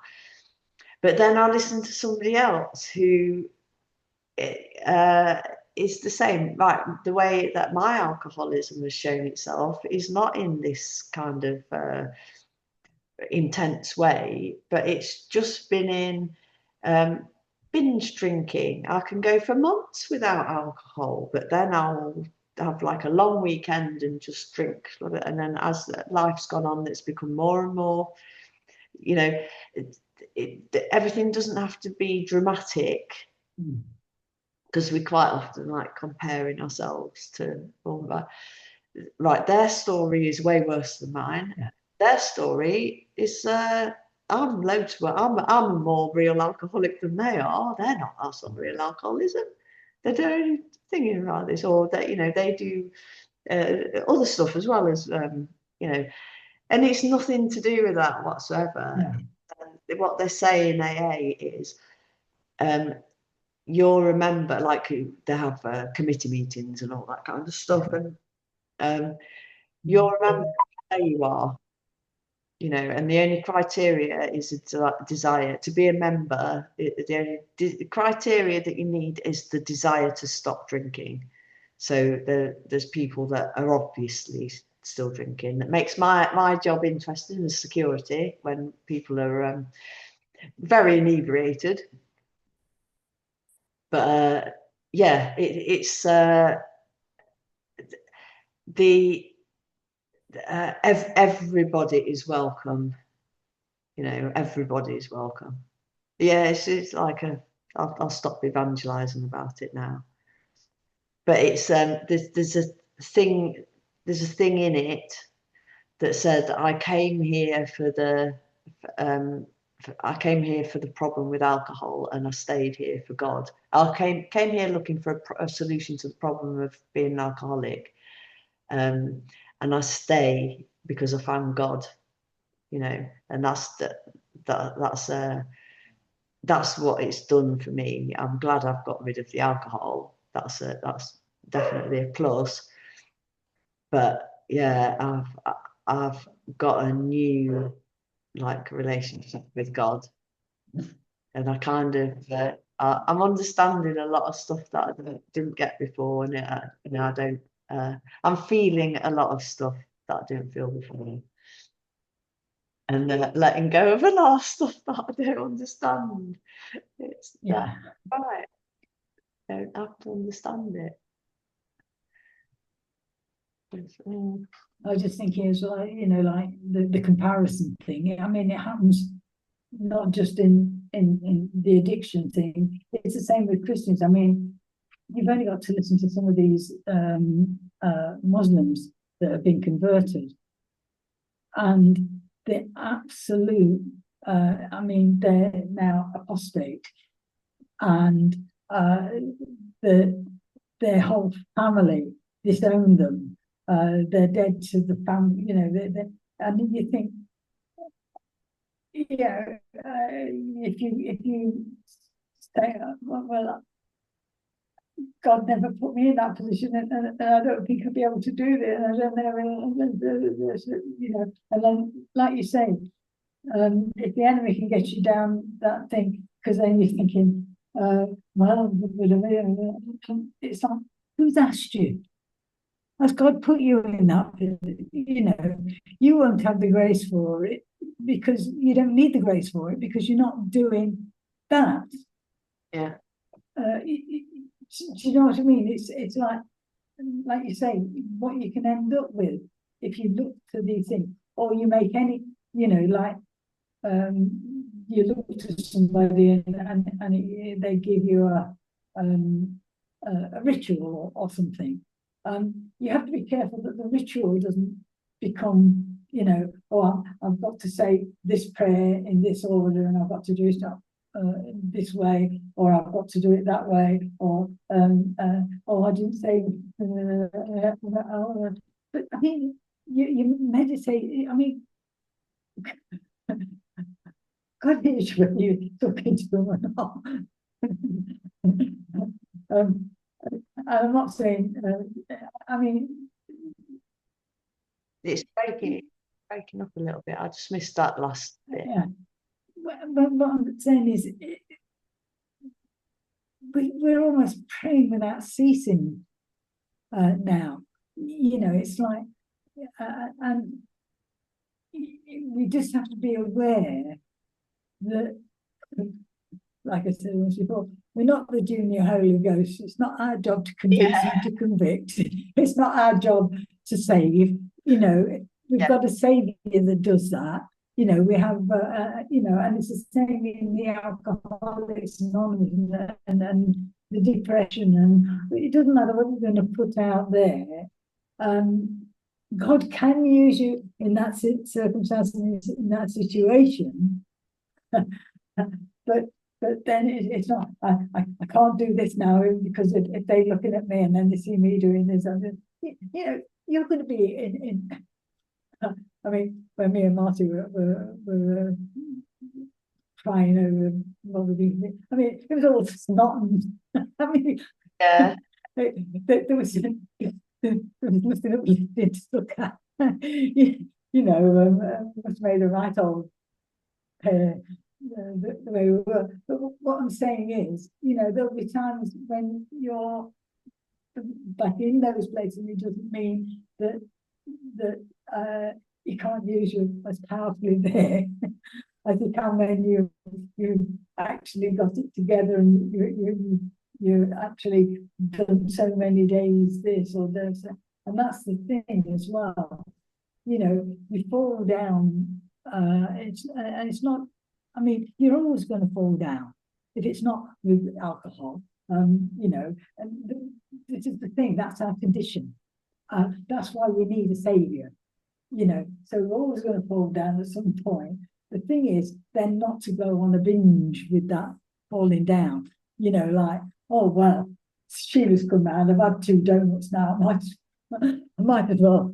But then I listened to somebody else who is the same. Right, the way that my alcoholism has shown itself is not in this kind of intense way, but it's just been in binge drinking. I can go for months without alcohol, but then I'll have like a long weekend and just drink. And then as life's gone on, it's become more and more, everything doesn't have to be dramatic, because we quite often like comparing ourselves to all that. Right, their story is way worse than mine.
Yeah.
Their story is I'm a more real alcoholic than they are. They're not. That's not real alcoholism. They're doing thinking about this, or that they do other stuff as well as and it's nothing to do with that whatsoever.
Yeah.
What they say in AA is you'll remember, like they have committee meetings and all that kind of stuff, and you'll remember where you are, and the only criteria is a desire to be a member. The only criteria that you need is the desire to stop drinking. So there's people that are obviously still drinking. That makes my job interesting as security when people are very inebriated. But yeah, it's everybody is welcome. Everybody is welcome. Yeah, it's like I'll stop evangelizing about it now. But it's there's a thing in it that said I came here for the problem with alcohol, and I stayed here for God. I came here looking for a solution to the problem of being an alcoholic, and I stay because I found God, and that's what it's done for me. I'm glad I've got rid of the alcohol. That's definitely a plus. But yeah, I've got a new relationship with God, and I kind of I'm understanding a lot of stuff that I didn't get before, and I don't. I'm feeling a lot of stuff that I didn't feel before, and letting go of a lot of stuff that I don't understand. It's
Yeah.
right. I don't have to understand it.
I was just thinking as well, like the comparison thing. I mean, it happens not just in the addiction thing. It's the same with Christians. I mean, you've only got to listen to some of these Muslims that have been converted, and the absolute. I mean, they're now apostate, and their whole family disown them. They're dead to the family. And you think, if you say, well, God never put me in that position, and I don't think I'll be able to do this. And and then, like you say, if the enemy can get you down that thing, because then you're thinking, well, it's like, who's asked you? has God put you in that? You won't have the grace for it because you don't need the grace for it because you're not doing that.
Yeah.
Do you know what I mean? It's like you say, what you can end up with if you look to these things, or you make any, like you look to somebody and they give you a ritual or something. You have to be careful that the ritual doesn't become, oh, I've got to say this prayer in this order and I've got to do it this way, or I've got to do it that way, or oh, I didn't say. But I mean, you meditate. I mean, God knows when you talking to them or not. I'm not saying. I mean,
It's breaking up a little bit. I just missed that last bit.
yeah. But what I'm saying is, we're almost praying without ceasing now. It's like, and we just have to be aware that, like I said once before, we're not the junior Holy Ghost. It's not our job to convince you to convict. It's not our job to save. We've got a Savior that does that. We have, and it's the same in the Alcoholics Anonymous and the depression, and it doesn't matter what you're going to put out there. God can use you in that circumstance, in that situation, but then it's not. I can't do this now because if they're looking at me and then they see me doing this, you're going to be in. I mean, when me and Marty were crying over what we did, I mean, it was all snot. I mean,
Yeah.
there was nothing uplifting to look at. Must made a right old pair the way we were. But what I'm saying is, there'll be times when you're back in those places. It doesn't mean that you can't use you as powerfully there as you can when you actually got it together and you actually done so many days this or this, and that's the thing as well. You fall down. It's not. I mean, you're always going to fall down if it's not with alcohol. And this is the thing. That's our condition. That's why we need a savior. So we're always going to fall down at some point. The thing is, then not to go on a binge with that falling down. Like, oh well, Sheila's come round. I've had 2 donuts now. I might as well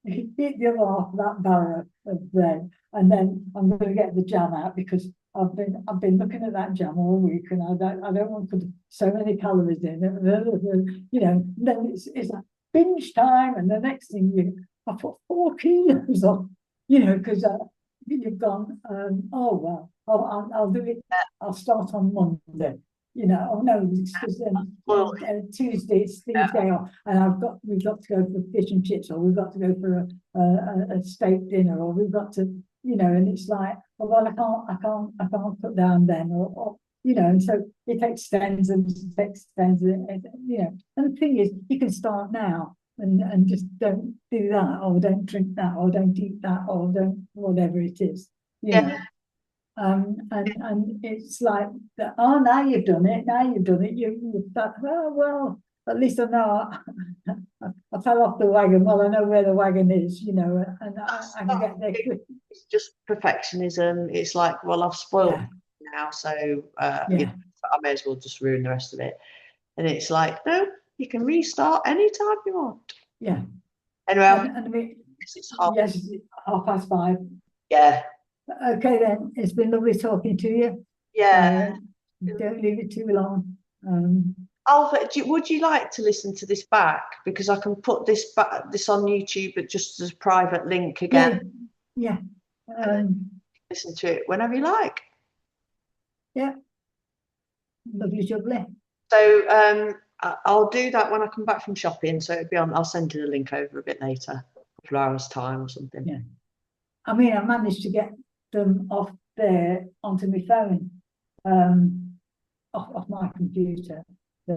eat the other half of that barrel of bread, and then I'm going to get the jam out because I've been looking at that jam all week, and I don't want to put so many calories in it. Then it's like binge time, and the next thing I put 4 kilos on, because you've gone. Oh well, I'll do it. I'll start on Monday. Oh no, because Tuesday it's Tuesday off, and we've got to go for fish and chips, or we've got to go for a steak dinner, or we've got to, and it's like, oh, well, I can't put down then, or and so it extends and extends, and the thing is, you can start now and just don't do that, or don't drink that, or don't eat that, or don't whatever it is, and it's like that. Oh, now you've done it. You've thought, well, at least I know I fell off the wagon. Well, I know where the wagon is, and I can get there quick.
It's just perfectionism. It's like, well, I've spoiled now, so I may as well just ruin the rest of it. And it's like, no, you can restart anytime you want.
Yeah.
Anyway,
and I mean,
it's half.
Yes, 5:30.
Yeah.
Okay, then. It's been lovely talking to you.
Yeah.
Don't leave it too long.
Would you like to listen to this back? Because I can put this on YouTube, but just as a private link again.
Yeah.
Listen to it whenever you like.
Yeah. Lovely jubbly.
So I'll do that when I come back from shopping. So it'll be on. I'll send you the link over a bit later, a couple of hours time or something.
Yeah. I mean, I managed to get them off there onto my phone, off my computer. I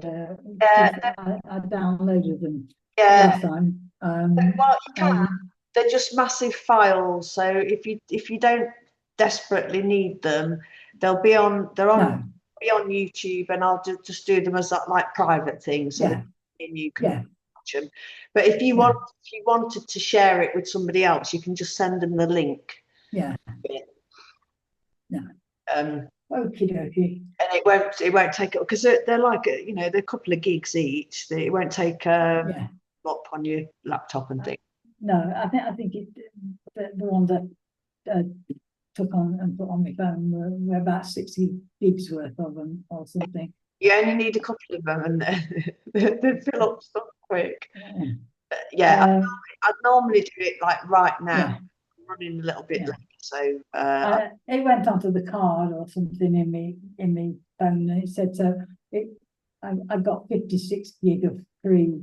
downloaded them
Yeah.
last time.
Well, you can.
And
They're just massive files. So if you don't desperately need them, they'll be on. They're on.
no,
Be on YouTube, and I'll just do them as that like private things, so
yeah,
that you can
yeah,
watch them. But if you
yeah,
wanted to share it with somebody else, you can just send them the link.
yeah, no.
Um,
Okie dokie.
and it won't take it because they're like they're a couple of gigs each. It won't take
Yeah.
up on your laptop and things.
No, I think the ones that took on and put on my phone were about 60 gigs worth of them or something.
You only need a couple of them, and they fill up stuff quick.
Yeah.
Yeah, I'd normally do it like right now.
Yeah.
I'm running a little bit
Yeah.
late, so
It went onto the card or something in me phone, and it said so. I got 56 gig of free,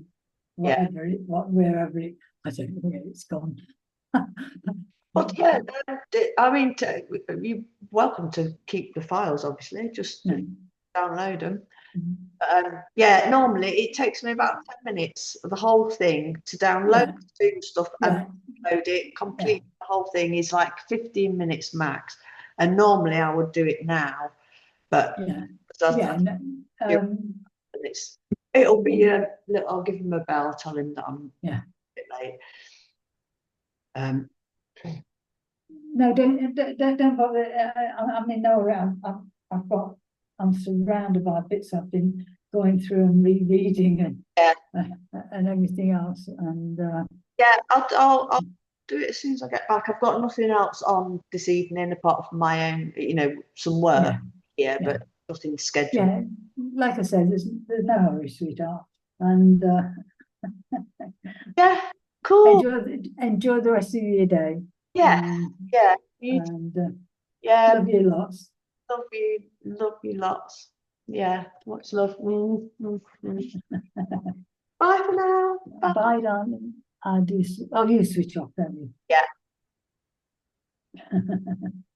yeah.
wherever it. I don't know where it's gone.
But yeah, I mean, you're welcome to keep the files. Obviously, just
No.
download them.
Mhm.
Yeah, normally it takes me about 10 minutes of the whole thing to download
Yeah,
the food stuff and
yeah,
upload it.
yeah,
Complete the whole thing is like 15 minutes max. And normally I would do it now, but
yeah,
because
yeah. No,
it'll be I'll give him a bell, tell him that I'm
yeah.
a bit late. Um,
No, don't bother. I mean, no, I've got. I'm surrounded by bits I've been going through and rereading
yeah,
and everything else. And
yeah, I'll do it as soon as I get back. I've got nothing else on this evening apart from my own, some work.
yeah,
Yeah,
yeah,
but nothing scheduled.
yeah. Like I said, there's no hurry, sweetheart. And
Yeah, cool.
enjoy the rest of your day.
Yeah,
Um,
yeah. You,
and
yeah,
love you lots.
love you lots. Yeah, much love. Bye for now. Bye.
Bye, darling. I do. Oh, you switch off, don't you?
Yeah.